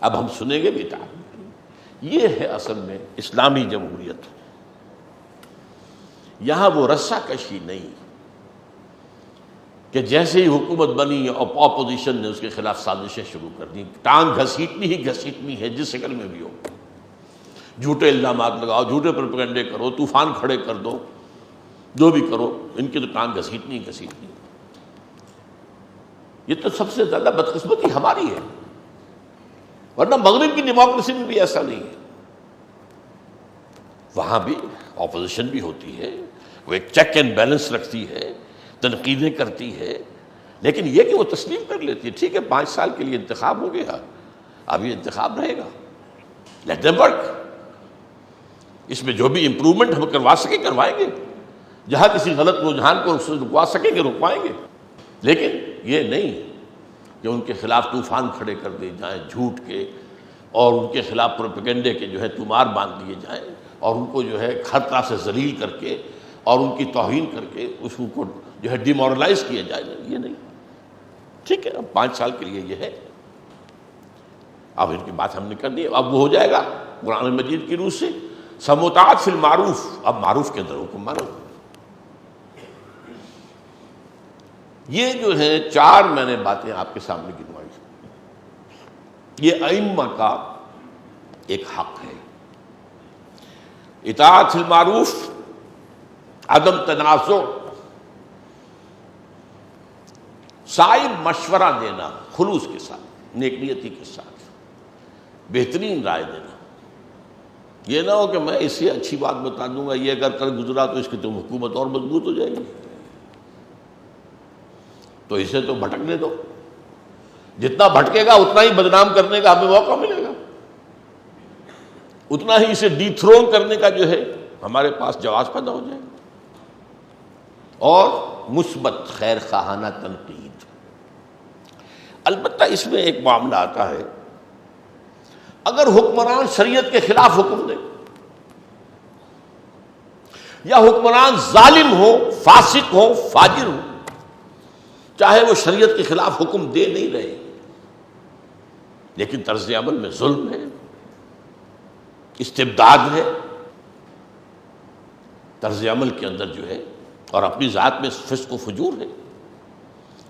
اب ہم سنیں گے بھی اطاعت۔ یہ ہے اصل میں اسلامی جمہوریت، یہاں وہ رسہ کشی نہیں کہ جیسے ہی حکومت بنی اور اپوزیشن نے اس کے خلاف سازشیں شروع کر دی، ٹانگ گھسیٹنی ہی گھسیٹنی ہے جس شکل میں بھی ہو، جھوٹے الزامات لگاؤ، جھوٹے پروپیگنڈے کرو، طوفان کھڑے کر دو، جو بھی کرو، ان کی تو ٹانگ گھسیٹنی ہی گھسیٹنی۔ یہ تو سب سے زیادہ بدقسمتی ہماری ہے، ورنہ مغرب کی ڈیموکریسی میں بھی ایسا نہیں ہے، وہاں بھی اپوزیشن بھی ہوتی ہے، وہ ایک چیک اینڈ بیلنس رکھتی ہے، تنقیدیں کرتی ہے، لیکن یہ کہ وہ تسلیم کر لیتی ہے ٹھیک ہے 5 سال کے لیے انتخاب ہو گیا، اب یہ انتخاب رہے گا، لیٹ دیم ورک، اس میں جو بھی امپروومنٹ ہم کروا سکیں کروائیں گے، جہاں کسی غلط رجحان کو رکوا سکیں گے رکوائیں گے، لیکن یہ نہیں کہ ان کے خلاف طوفان کھڑے کر دیے جائیں جھوٹ کے، اور ان کے خلاف پروپیگنڈے کے جو ہے تمار باندھ دیے جائیں، اور ان کو جو ہے ہر طرح سے ذلیل کر کے اور ان کی توہین کر کے اس کو جو ہے ڈیمورلائز کیا جائے، یہ نہیں، ٹھیک ہے اب 5 سال کے لیے یہ ہے، اب ان کی بات ہم نے کر دی، اب وہ ہو جائے گا قرآن مجید کی روح سے سموتاعت فی المعروف، اب معروف کے اندر حکم مانو۔ یہ جو ہے 4 میں نے باتیں آپ کے سامنے گنوائی، یہ ائمہ کا ایک حق ہے، اطاعت فی المعروف، عدم تنازع، صائب مشورہ دینا خلوص کے ساتھ، نیک نیتی کے ساتھ، بہترین رائے دینا، یہ نہ ہو کہ میں اس سے اچھی بات بتا دوں گا، یہ اگر کل گزرا تو اس کی تو حکومت اور مضبوط ہو جائے گی، تو اسے تو بھٹکنے دو، جتنا بھٹکے گا اتنا ہی بدنام کرنے کا ہمیں موقع ملے گا، اتنا ہی اسے ڈی تھرون کرنے کا جو ہے ہمارے پاس جواز پیدا ہو جائے گا، اور مثبت خیر خواہانہ تنقید۔ البتہ اس میں ایک معاملہ آتا ہے، اگر حکمران شریعت کے خلاف حکم دے یا حکمران ظالم ہو، فاسق ہو، فاجر ہو، چاہے وہ شریعت کے خلاف حکم دے نہیں رہے لیکن طرز عمل میں ظلم ہے، استبداد ہے، طرز عمل کے اندر جو ہے اور اپنی ذات میں فسق و فجور ہے،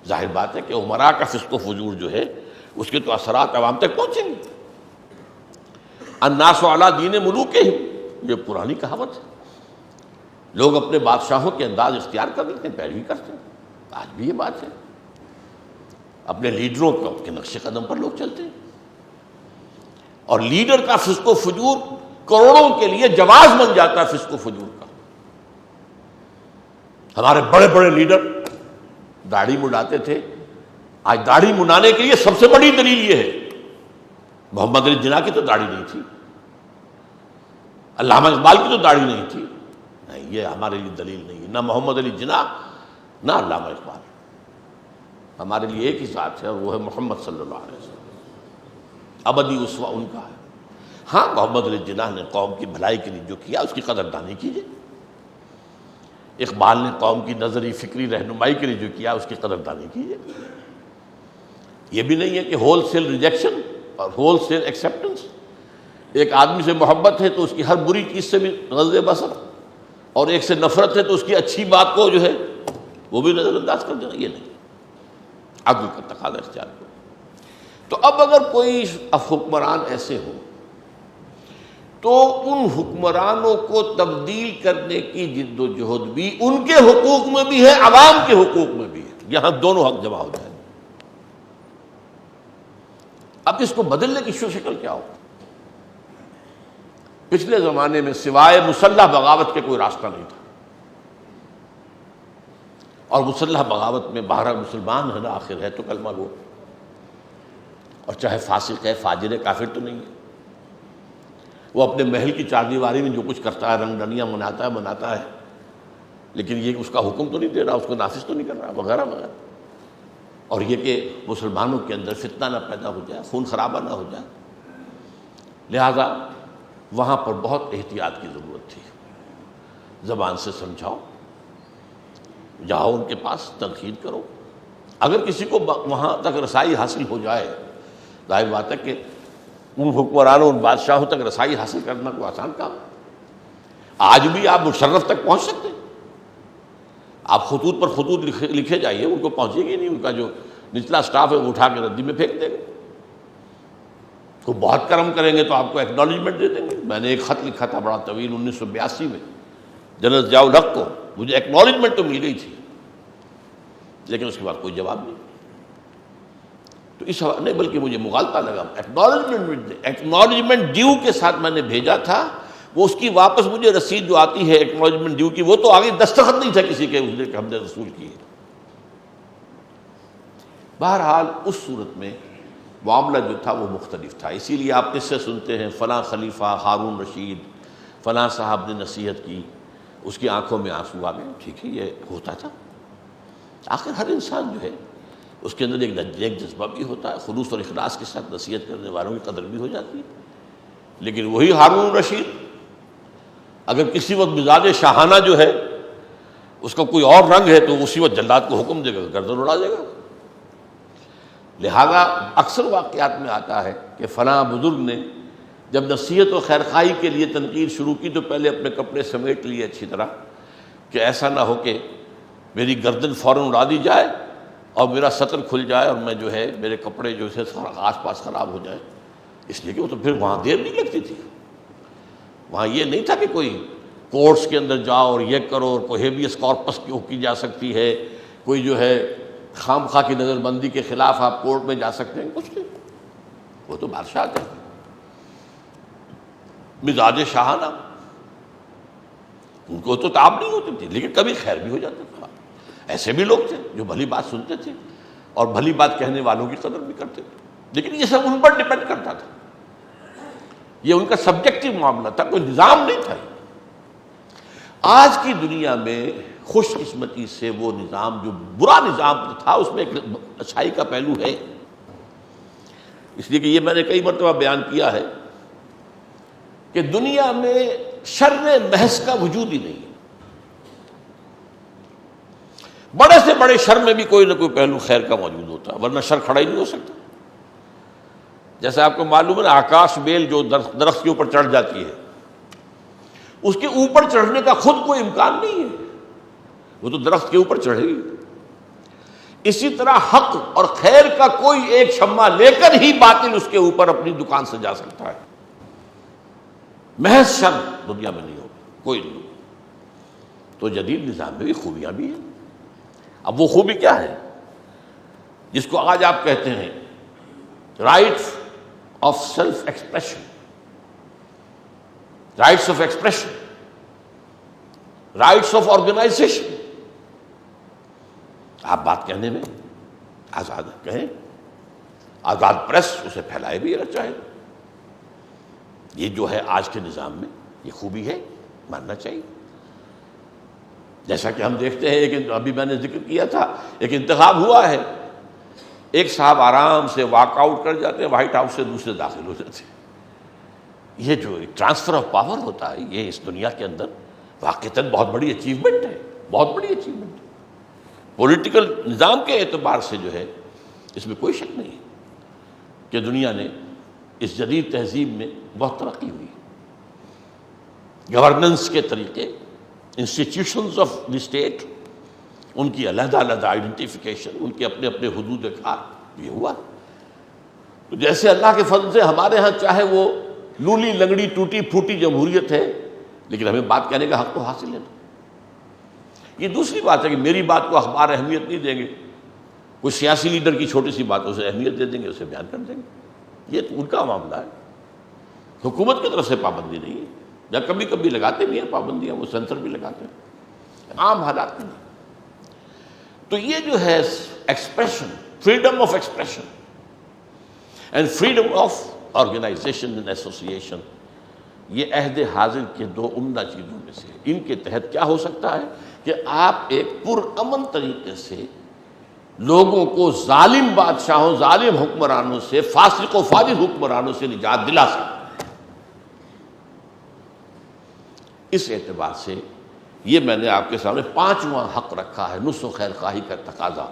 ظاہر بات ہے کہ امراء کا فسق و فجور جو ہے اس کے تو اثرات عوام تک پہنچیں گے۔ الناس علی دین ملوکہم، یہ پرانی کہاوت ہے، لوگ اپنے بادشاہوں کے انداز اختیار کر لیتے ہیں، پیروی کرتے ہیں، آج بھی یہ بات ہے، اپنے لیڈروں کے نقش قدم پر لوگ چلتے ہیں، اور لیڈر کا فسق و فجور کروڑوں کے لیے جواز بن جاتا ہے فسق و فجور کا۔ ہمارے بڑے بڑے لیڈر داڑھی منڈاتے تھے، آج داڑھی منڈانے کے لیے سب سے بڑی دلیل یہ ہے، محمد علی جناح کی تو داڑھی نہیں تھی، علامہ اقبال کی تو داڑھی نہیں تھی، نہیں یہ ہمارے لیے دلیل نہیں ہے، نہ محمد علی جناح نہ علامہ اقبال، ہمارے لیے ایک ہی ذات ہے اور وہ ہے محمد صلی اللہ علیہ وسلم، ابدی اسوہ ان کا ہے۔ ہاں محمد علی جناح نے قوم کی بھلائی کے لیے جو کیا اس کی قدردانی کیجیے، اقبال نے قوم کی نظری فکری رہنمائی کے لیے جو کیا اس کی قدردانی کیجیے۔ یہ بھی نہیں ہے کہ ہول سیل ریجیکشن اور ہول سیل ایکسیپٹنس، ایک آدمی سے محبت ہے تو اس کی ہر بری چیز سے بھی غض بصر، اور ایک سے نفرت ہے تو اس کی اچھی بات کو جو ہے وہ بھی نظر انداز کر دینا، یہ نہیں، عدل کا تقاضا اختیار کرو۔ تو اب اگر کوئی حکمران ایسے ہو تو ان حکمرانوں کو تبدیل کرنے کی جد و جہد بھی ان کے حقوق میں بھی ہے، عوام کے حقوق میں بھی ہے، یہاں دونوں حق جمع ہو جائیں۔ اب اس کو بدلنے کی شکل کیا ہو؟ پچھلے زمانے میں سوائے مسلح بغاوت کے کوئی راستہ نہیں تھا، اور مسلح بغاوت میں بہرحال مسلمان ہے نا، آخر ہے تو کلمہ گو، اور چاہے فاسق ہے، فاجر ہے، کافر تو نہیں ہے، وہ اپنے محل کی چار دیواری میں جو کچھ کرتا ہے، رنگ ڈنیاں مناتا ہے، لیکن یہ اس کا حکم تو نہیں دے رہا، اس کو نافذ تو نہیں کر رہا، وغیرہ وغیرہ، اور یہ کہ مسلمانوں کے اندر فتنہ نہ پیدا ہو جائے، خون خرابہ نہ ہو جائے، لہذا وہاں پر بہت احتیاط کی ضرورت تھی۔ زبان سے سمجھاؤ، جاؤ ان کے پاس، تنقید کرو، اگر کسی کو وہاں تک رسائی حاصل ہو جائے، ظاہر بات ہے کہ ان حکمرانوں، ان بادشاہوں تک رسائی حاصل کرنا کوئی آسان کام ہے۔ آج بھی آپ مشرف تک پہنچ سکتے ہیں، آپ خطوط پر خطوط لکھے جائیے، ان کو پہنچے گی نہیں، ان کا جو نچلا سٹاف ہے وہ اٹھا کے ردی میں پھینک دے گا، تو بہت کرم کریں گے تو آپ کو ایکنالجمنٹ دے دیں گے۔ میں نے ایک خط لکھا تھا بڑا طویل 1982 میں جنرل ضیاء الحق کو، مجھے ایکنالجمنٹ تو مل گئی تھی لیکن اس کے بعد کوئی جواب نہیں، تو اس نہیں، بلکہ مجھے مغالطہ لگا، ایکنالجمنٹ ڈیو کے ساتھ میں نے بھیجا تھا، وہ اس کی واپس مجھے رسید جو آتی ہے ایکنالجمنٹ ڈیو کی، وہ تو آگے دستخط نہیں تھا کسی کے اس نے کہ ہم نے رسول کی ہے۔ بہرحال اس صورت میں معاملہ جو تھا وہ مختلف تھا، اسی لیے آپ کس سے سنتے ہیں فلاں خلیفہ ہارون رشید فلاں صاحب نے نصیحت کی، اس کی آنکھوں میں آنسو آ گئے، ٹھیک ہے یہ ہوتا تھا، آخر ہر انسان جو ہے اس کے اندر ایک جذبہ بھی ہوتا ہے، خلوص اور اخلاص کے ساتھ نصیحت کرنے والوں کی قدر بھی ہو جاتی ہے، لیکن وہی ہارون رشید اگر کسی وقت مزاج شاہانہ جو ہے اس کا کوئی اور رنگ ہے تو اسی وقت جلاد کو حکم دے گا، گردن اڑا دے گا۔ لہذا اکثر واقعات میں آتا ہے کہ فلاں بزرگ نے جب نصیحت و خیرخواہی کے لیے تنقید شروع کی تو پہلے اپنے کپڑے سمیٹ لیے اچھی طرح کہ ایسا نہ ہو کہ میری گردن فوراً اڑا دی جائے اور میرا سطر کھل جائے اور میں جو ہے میرے کپڑے جو ہے آس پاس خراب ہو جائے، اس لیے کہ وہ تو پھر وہاں دیر نہیں لگتی تھی، وہاں یہ نہیں تھا کہ کوئی کورٹس کے اندر جاؤ اور یہ کرو، اور کوئی ہیبیس کارپس کی جا سکتی ہے، کوئی جو ہے خام خواہ کی نظر بندی کے خلاف آپ کورٹ میں جا سکتے ہیں، کچھ نہیں، وہ تو بادشاہ تھے، مزاج شاہانہ، ان کو تو تاب نہیں ہوتی تھی لیکن کبھی خیر بھی ہو جاتا تھا۔ ایسے بھی لوگ تھے جو بھلی بات سنتے تھے اور بھلی بات کہنے والوں کی قدر بھی کرتے تھے، لیکن یہ سب ان پر ڈپینڈ کرتا تھا، یہ ان کا سبجیکٹو معاملہ تھا، کوئی نظام نہیں تھا۔ آج کی دنیا میں خوش قسمتی سے وہ نظام جو برا نظام تھا اس میں ایک اچھائی کا پہلو ہے. اس لیے کہ یہ میں نے کئی مرتبہ بیان کیا ہے کہ دنیا میں شر محض کا وجود ہی نہیں ہے. بڑے سے بڑے شر میں بھی کوئی نہ کوئی پہلو خیر کا موجود ہوتا ہے، ورنہ شر کھڑا ہی نہیں ہو سکتا. جیسے آپ کو معلوم ہے نا، آکاش بیل جو درخت کے اوپر چڑھ جاتی ہے، اس کے اوپر چڑھنے کا خود کوئی امکان نہیں ہے، وہ تو درخت کے اوپر چڑھے گی. اسی طرح حق اور خیر کا کوئی ایک شمع لے کر ہی باطل اس کے اوپر اپنی دکان سجا سکتا ہے. محض شر دنیا میں نہیں ہوگا، کوئی نہیں ہوگا. تو جدید نظام میں بھی خوبیاں بھی ہیں. اب وہ خوبی کیا ہے جس کو آج آپ کہتے ہیں rights of self expression, rights of expression, rights of organization. آپ بات کہنے میں آزاد کہیں، آزاد پریس اسے پھیلائے بھی اگر چاہے. یہ جو ہے آج کے نظام میں یہ خوبی ہے، ماننا چاہیے. جیسا کہ ہم دیکھتے ہیں کہ ابھی میں نے ذکر کیا تھا، ایک انتخاب ہوا ہے، ایک صاحب آرام سے واک آؤٹ کر جاتے ہیں وائٹ ہاؤس سے، دوسرے داخل ہو جاتے ہیں. یہ جو ٹرانسفر آف پاور ہوتا ہے یہ اس دنیا کے اندر واقعتاً بہت بڑی اچیومنٹ ہے، بہت بڑی اچیومنٹ ہے. پولیٹیکل نظام کے اعتبار سے جو ہے اس میں کوئی شک نہیں کہ دنیا نے اس جدید تہذیب میں بہت ترقی ہوئی. گورننس کے طریقے، انسٹیٹیوشنز آف دی اسٹیٹ، ان کی علیحدہ علیحدہ آئیڈینٹیفیکیشن، ان کے اپنے اپنے حدود کار، یہ ہوا. تو جیسے اللہ کے فضل سے ہمارے ہاں چاہے وہ لولی لنگڑی ٹوٹی پھوٹی جمہوریت ہے، لیکن ہمیں بات کہنے کا حق تو حاصل ہے نا. یہ دوسری بات ہے کہ میری بات کو اخبار اہمیت نہیں دیں گے، کوئی سیاسی لیڈر کی چھوٹی سی بات اسے اہمیت دے دیں گے، اسے بیان کر دیں گے. یہ تو ان کا معاملہ ہے، حکومت کی طرف سے پابندی نہیں ہے. یا کبھی کبھی لگاتے بھی ہیں پابندیاں، وہ سینسر بھی لگاتے ہیں، عام حالات میں. تو یہ جو ہے expression, freedom of expression and freedom of organization and association, یہ عہد حاضر کے دو عمدہ چیزوں میں سے. ان کے تحت کیا ہو سکتا ہے کہ آپ ایک پرامن طریقے سے لوگوں کو ظالم بادشاہوں، ظالم حکمرانوں سے، فاسق و فاجر حکمرانوں سے نجات دلا سکتے ہیں. اس اعتبار سے یہ میں نے آپ کے سامنے 5واں حق رکھا ہے، نصح و خیر خواہی کا تقاضا.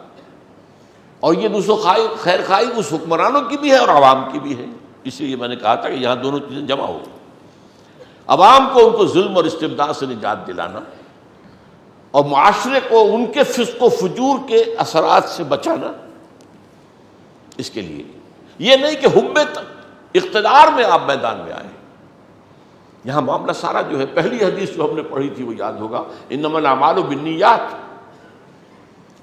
اور یہ نصح و خیر خواہی اس حکمرانوں کی بھی ہے اور عوام کی بھی ہے. اس لیے میں نے کہا تھا کہ یہاں دونوں چیزیں جمع ہو گئی. عوام کو ان کو ظلم اور استبداد سے نجات دلانا، اور معاشرے کو ان کے فسق و فجور کے اثرات سے بچانا. اس کے لیے یہ نہیں کہ حب اقتدار میں آپ میدان میں آئیں. یہاں معاملہ سارا جو ہے، پہلی حدیث جو ہم نے پڑھی تھی وہ یاد ہوگا، انما الاعمال بالنیات.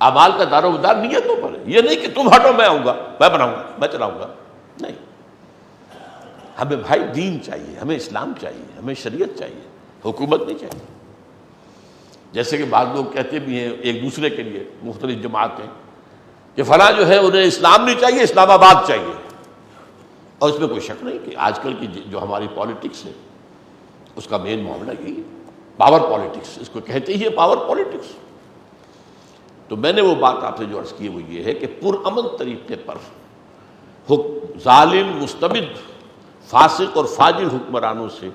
اعمال کا دار و مدار نیتوں پر ہے. یہ نہیں کہ تم ہٹو میں آؤں گا، میں بناؤں گا، میں چلاؤں گا. نہیں، ہمیں بھائی دین چاہیے، ہمیں اسلام چاہیے، ہمیں شریعت چاہیے، حکومت نہیں چاہیے. جیسے کہ بعض لوگ کہتے بھی ہیں ایک دوسرے کے لیے، مختلف جماعتیں، کہ فلاں جو ہے انہیں اسلام نہیں چاہیے، اسلام آباد چاہیے. اور اس میں کوئی شک نہیں کہ آج کل کی جو ہماری پالیٹکس ہے اس کا مین معاملہ یہی ہے، پاور پالیٹکس. اس کو کہتے ہی ہے پاور پالیٹکس. تو میں نے وہ بات آپ سے جو عرض کی وہ یہ ہے کہ پرامن طریقے پر ظالم، مستبد، فاسق اور فاجر حکمرانوں سے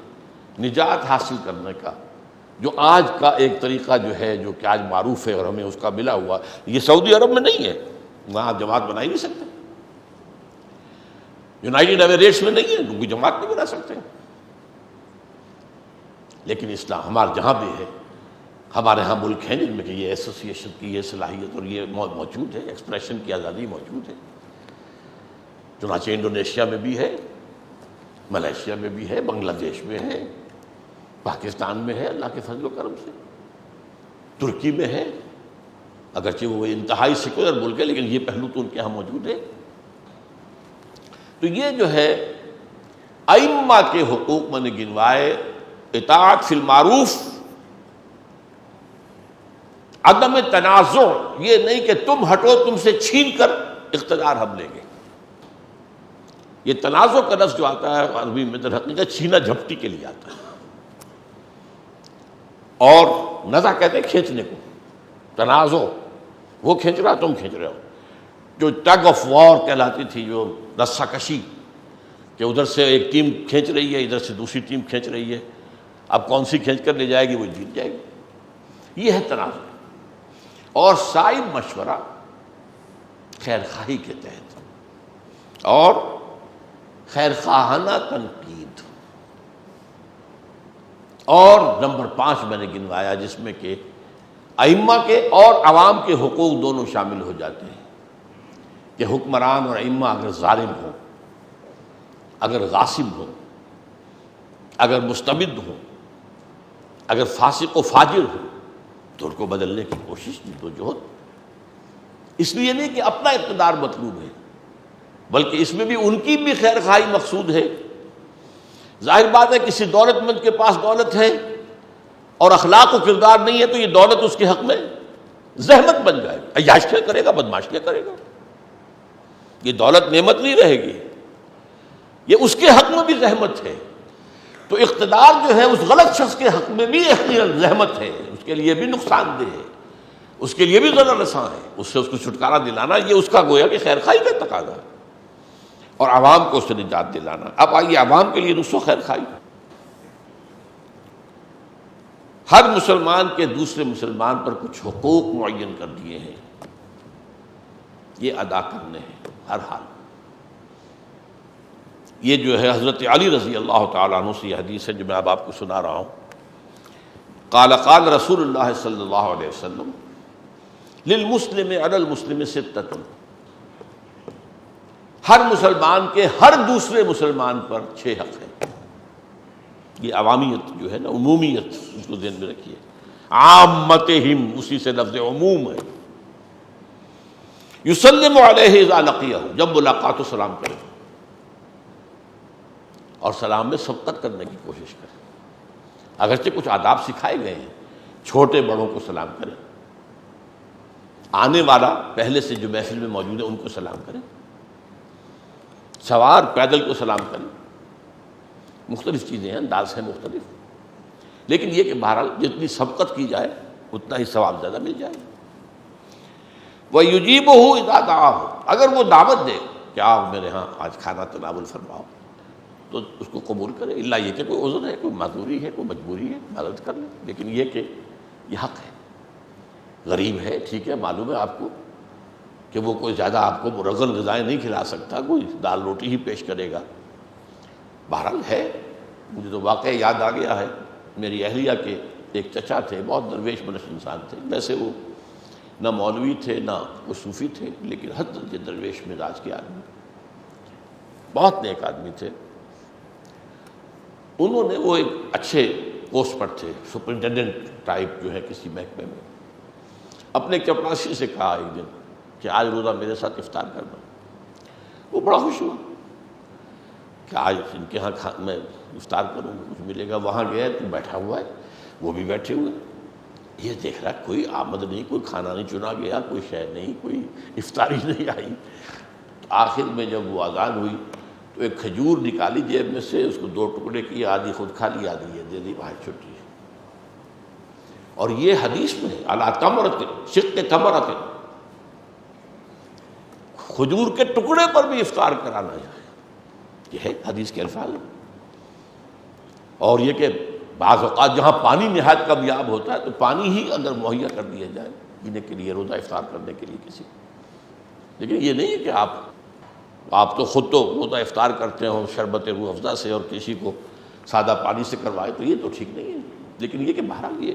نجات حاصل کرنے کا جو آج کا ایک طریقہ جو ہے، جو کہ آج معروف ہے اور ہمیں اس کا ملا ہوا، یہ سعودی عرب میں نہیں ہے. وہاں آپ جماعت بنا ہی نہیں سکتے. یونائٹڈ ایمریٹس میں نہیں ہے، کوئی جماعت نہیں بنا سکتے. لیکن اسلام ہمارے جہاں بھی ہے، ہمارے ہاں ملک ہیں جن میں کہ یہ ایسوسیشن کی یہ صلاحیت اور یہ موجود ہے، ایکسپریشن کی آزادی موجود ہے. چنانچہ انڈونیشیا میں بھی ہے، ملیشیا میں بھی ہے، بنگلہ دیش میں ہے، پاکستان میں ہے اللہ کے فضل و کرم سے، ترکی میں ہے. اگرچہ وہ انتہائی سیکولر ملک ہے لیکن یہ پہلو تو ان کے ہاں موجود ہے. تو یہ جو ہے ائمہ کے حقوق میں نے گنوائے، اطاعت فی المعروف، عدم تنازع. یہ نہیں کہ تم ہٹو، تم سے چھین کر اقتدار ہم لیں گے. یہ تنازع کا لفظ جو آتا ہے عربی میں در حقیقت چھینا جھپٹی کے لیے آتا ہے، اور نزع کہتے ہیں کھینچنے کو. تنازع، وہ کھینچ رہا تم کھینچ رہے ہو. جو ٹگ آف وار کہلاتی تھی، جو رسہ کشی، کہ ادھر سے ایک ٹیم کھینچ رہی ہے، ادھر سے دوسری ٹیم کھینچ رہی ہے، اب کون سی کھینچ کر لے جائے گی وہ جیت جائے گی. یہ ہے تنازع. اور سائب مشورہ خیر خواہی کے تحت، اور خیر خواہانہ تنقید. اور نمبر 5 میں نے گنوایا جس میں کہ ائمہ کے اور عوام کے حقوق دونوں شامل ہو جاتے ہیں، کہ حکمران اور ائمہ اگر ظالم ہوں، اگر غاصب ہوں، اگر مستبد ہوں، اگر فاسق و فاجر ہوں، تو ان کو بدلنے کی کوشش جدوجہد. اس لیے نہیں کہ اپنا اقتدار مطلوب ہے، بلکہ اس میں بھی ان کی بھی خیر خواہی مقصود ہے. ظاہر بات ہے کسی دولت مند کے پاس دولت ہے اور اخلاق و کردار نہیں ہے تو یہ دولت اس کے حق میں زحمت بن جائے گا، عیاش کیا کرے گا، بدماش کیا کرے گا. یہ دولت نعمت نہیں رہے گی، یہ اس کے حق میں بھی زحمت ہے. تو اقتدار جو ہے اس غلط شخص کے حق میں بھی زحمت ہے، اس کے لیے بھی نقصان دہ ہے، اس کے لیے بھی ضرر رساں ہے. اس سے اس کو چھٹکارا دلانا یہ اس کا گویا کہ خیر خواہی کا تقاضا ہے، اور عوام کو اس سے نجات دلانا. اب آئیے عوام کے لیے نصح و خیر خواہی. ہر مسلمان کے دوسرے مسلمان پر کچھ حقوق معین کر دیے ہیں، یہ ادا کرنے ہیں ہر حال. یہ جو ہے حضرت علی رضی اللہ تعالیٰ عنہ سے یہ حدیث ہے جو میں اب آپ کو سنا رہا ہوں. قال قال رسول اللہ صلی اللہ علیہ وسلم للمسلم علی المسلم ستۃ، ہر مسلمان کے ہر دوسرے مسلمان پر 6 حق ہیں. یہ عوامیت جو ہے نا، عمومیت، اس کو ذہن میں رکھیے. عامتہم، اسی سے لفظ عموم ہے. یسلم علیہ اذا لقیہ، جب ملاقات ہو سلام کرے، اور سلام میں سبقت کرنے کی کوشش کرے. اگرچہ کچھ آداب سکھائے گئے ہیں، چھوٹے بڑوں کو سلام کریں، آنے والا پہلے سے جو محفل میں موجود ہے ان کو سلام کریں، سوار پیدل کو سلام کریں. مختلف چیزیں ہیں، انداز ہیں مختلف، لیکن یہ کہ بہرحال جتنی سبقت کی جائے اتنا ہی ثواب زیادہ مل جائے. وَيُجِيبُهُ إِذَا دَعَاهُ، اگر وہ دعوت دے کہ آپ میرے ہاں آج کھانا تناول فرماؤ تو اس کو قبول کرے. اللہ یہ کہ کوئی عذر ہے، کوئی معذوری ہے، کوئی مجبوری ہے، مدد کر لے. لیکن یہ کہ یہ حق ہے. غریب ہے، ٹھیک ہے، معلوم ہے آپ کو کہ وہ کوئی زیادہ آپ کو مرغن غذائیں نہیں کھلا سکتا، کوئی دال روٹی ہی پیش کرے گا. بہرحال ہے. مجھے تو واقعہ یاد آ گیا ہے، میری اہلیہ کے ایک چچا تھے، بہت درویش منش انسان تھے. ویسے وہ نہ مولوی تھے نہ وہ صوفی تھے، لیکن حد درجے درویش مزاج کے آدمی، بہت نیک آدمی تھے. انہوں نے، وہ ایک اچھے پوسٹ پر تھے، سپرنٹینڈنٹ ٹائپ جو ہے کسی محکمے میں، اپنے چپراسی سے کہا ایک دن کہ آج روزہ میرے ساتھ افطار کرنا. وہ بڑا خوش ہوا کہ آج ان کے ہاں میں افطار کروں گا، کچھ ملے گا. وہاں گیا تو بیٹھا ہوا ہے، وہ بھی بیٹھے ہوئے. یہ دیکھ رہا کوئی آمد نہیں، کوئی کھانا نہیں چنا گیا، کوئی شے نہیں، کوئی افطاری نہیں آئی. آخر میں جب وہ اذان ہوئی تو ایک کھجور نکالی جیب میں سے، اس کو 2 ٹکڑے کیے، آدھی خود کھا لی، آدھی یہ دے دی، بھائی چھٹی. اور یہ حدیث میں علی تمرۃ شق تمرۃ، کھجور کے ٹکڑے پر بھی افطار کرانا ہے. یہ ہے حدیث کے الفاظ. اور یہ کہ بعض اوقات جہاں پانی نہایت کمیاب ہوتا ہے تو پانی ہی اگر مہیا کر دیا جائے پینے کے لیے، روزہ افطار کرنے کے لیے کسی. لیکن یہ نہیں ہے کہ آپ تو خود تو روزہ افطار کرتے ہو شربت روح افزا سے اور کسی کو سادہ پانی سے کروائے، تو یہ تو ٹھیک نہیں ہے. لیکن یہ کہ بہرحال یہ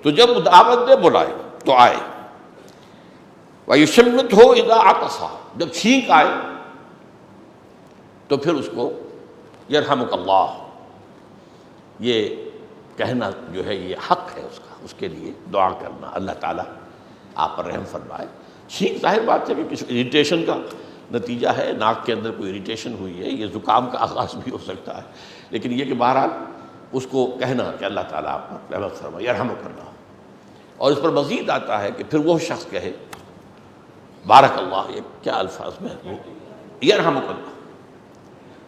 تو جب دعوت دے بلائے تو آئے. وَيُشَمِّتْهُ إِذَا عَطَسَ، جب چھینک آئے تو پھر اس کو یرحمک اللہ، یہ کہنا جو ہے یہ حق ہے اس کا، اس کے لیے دعا کرنا اللہ تعالیٰ آپ پر رحم فرمائے. چھینک ظاہر بات ہے کہ کسی اریٹیشن کا نتیجہ ہے، ناک کے اندر کوئی اریٹیشن ہوئی ہے، یہ زکام کا آغاز بھی ہو سکتا ہے. لیکن یہ کہ بہرحال اس کو کہنا کہ اللہ تعالیٰ آپ پر رحمت فرمائے، یرحمک اللہ. اور اس پر مزید آتا ہے کہ پھر وہ شخص کہے بارک اللہ، یہ کیا الفاظ میں، یرحمک اللہ،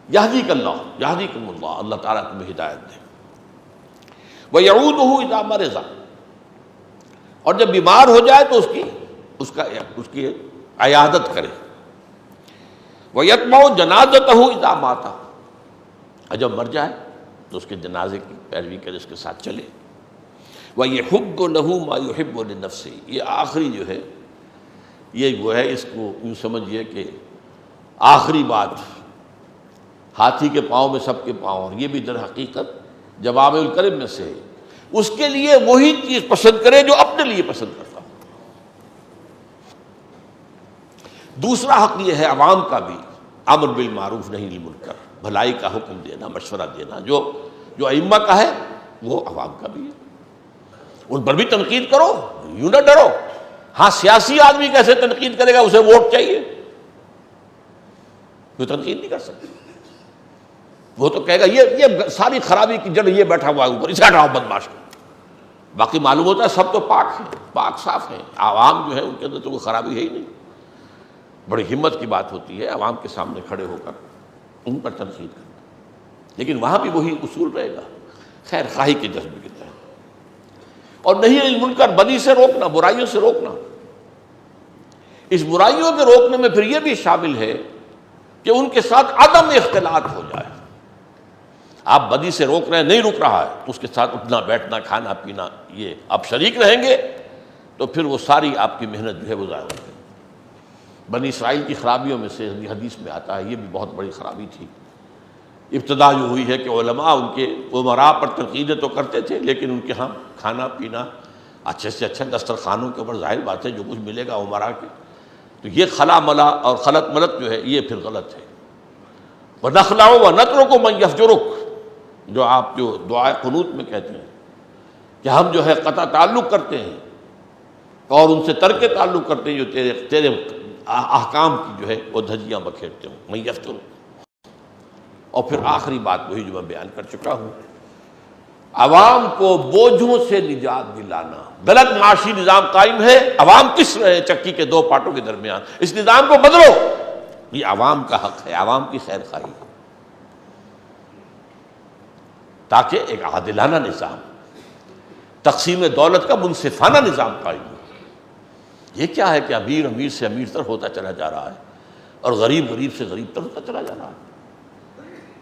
یہدیک اللہ، یہدیکم اللہ، اللہ تعالیٰ تمہیں ہدایت دے. وَيَعُودُهُ إِذَا مَرِضَ، اور جب بیمار ہو جائے تو اس کی عیادت کرے. وَيَتْبَعُ جَنَازَتَهُ إِذَا مَاتَ، اور جب مر جائے تو اس کے جنازے کی پیروی کرے، اس کے ساتھ چلے. وَيَحُبُّ لَهُ مَا يُحِبُّ لِنَفْسِهِ، یہ آخری جو ہے یہ وہ ہے، اس کو یوں سمجھیے کہ آخری بات، ہاتھی کے پاؤں میں سب کے پاؤں، اور یہ بھی در حقیقت جوامع الکلم میں سے ہے. اس کے لیے وہی چیز پسند کرے جو اپنے لیے پسند کرتا ہو. دوسرا حق یہ ہے عوام کا بھی، امر بالمعروف نہی عن المنکر، بھلائی کا حکم دینا، مشورہ دینا، جو ائمہ کا ہے وہ عوام کا بھی ہے. ان پر بھی تنقید کرو، یوں نہ ڈرو. ہاں سیاسی آدمی کیسے تنقید کرے گا؟ اسے ووٹ چاہیے، وہ تنقید نہیں کر سکتے. وہ تو کہے گا یہ ساری خرابی کی جڑ یہ بیٹھا ہوا ہے اوپر، اسے ہٹاؤ بدماش کو. باقی معلوم ہوتا ہے سب تو پاک ہیں، پاک صاف ہیں. عوام جو ہے ان کے اندر تو کوئی خرابی ہے ہی نہیں. بڑی ہمت کی بات ہوتی ہے عوام کے سامنے کھڑے ہو کر ان پر تنقید کرنا، لیکن وہاں بھی وہی اصول رہے گا، خیر خواہی کے جذبے کے تحت. اور نہیں عن المنکر، بدی سے روکنا، برائیوں سے روکنا. اس برائیوں کے روکنے میں پھر یہ بھی شامل ہے کہ ان کے ساتھ عدم اختلاط ہو جائے. آپ بدی سے روک رہے ہیں، نہیں رک رہا ہے، تو اس کے ساتھ اٹھنا بیٹھنا کھانا پینا یہ آپ شریک رہیں گے تو پھر وہ ساری آپ کی محنت جو ہے وہ ضائع ہو جائے. بنی اسرائیل کی خرابیوں میں سے حدیث میں آتا ہے، یہ بھی بہت بڑی خرابی تھی. ابتدا جو ہوئی ہے کہ علماء ان کے امراء پر تنقیدیں تو کرتے تھے، لیکن ان کے ہاں کھانا پینا اچھے سے اچھا دسترخوانوں کے اوپر ظاہر بات ہے جو کچھ ملے گا امراء کے، تو یہ خلا ملا اور خلط ملط جو ہے یہ پھر غلط ہے. وَنَخْلَعُ وَنَتْرُكُ مَنْ يَفْجُرُكَ، جو آپ جو دعائے قنوت میں کہتے ہیں کہ ہم جو ہے قطع تعلق کرتے ہیں اور ان سے ترک تعلق کرتے ہیں جو تیرے احکام کی جو ہے وہ دھجیاں بکھیرتے ہوں. میں یفتر. اور پھر آخری بات وہی جو میں بیان کر چکا ہوں، عوام کو بوجھوں سے نجات دلانا. غلط معاشی نظام قائم ہے، عوام کس رہے چکی کے دو پارٹوں کے درمیان، اس نظام کو بدلو. یہ عوام کا حق ہے، عوام کی خیر خواہی ہے، تاکہ ایک عادلانہ نظام، تقسیم دولت کا منصفانہ نظام قائم ہو. یہ کیا ہے کہ امیر امیر سے امیر تر ہوتا چلا جا رہا ہے اور غریب غریب سے غریب تر ہوتا چلا جا رہا ہے.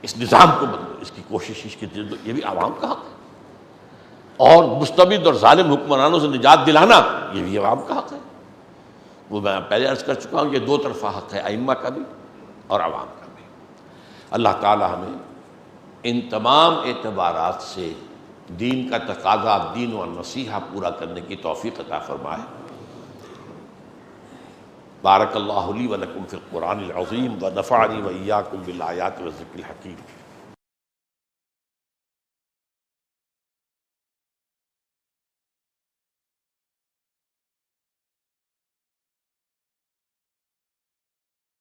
اس نظام کو بدلو، اس کی کوشش، اس کی جدوجہد، یہ بھی عوام کا حق ہے. اور مستبد اور ظالم حکمرانوں سے نجات دلانا یہ بھی عوام کا حق ہے. وہ میں پہلے عرض کر چکا ہوں کہ دو طرفہ حق ہے، ائمہ کا بھی اور عوام کا بھی. اللہ تعالی ہمیں ان تمام اعتبارات سے دین کا تقاضا، دین و نصیحہ پورا کرنے کی توفیق عطا فرمائے. بارک اللہ لی و لکم فی القرآن العظیم و نفعنی و ایاکم بالآیات و ذکر الحکیم.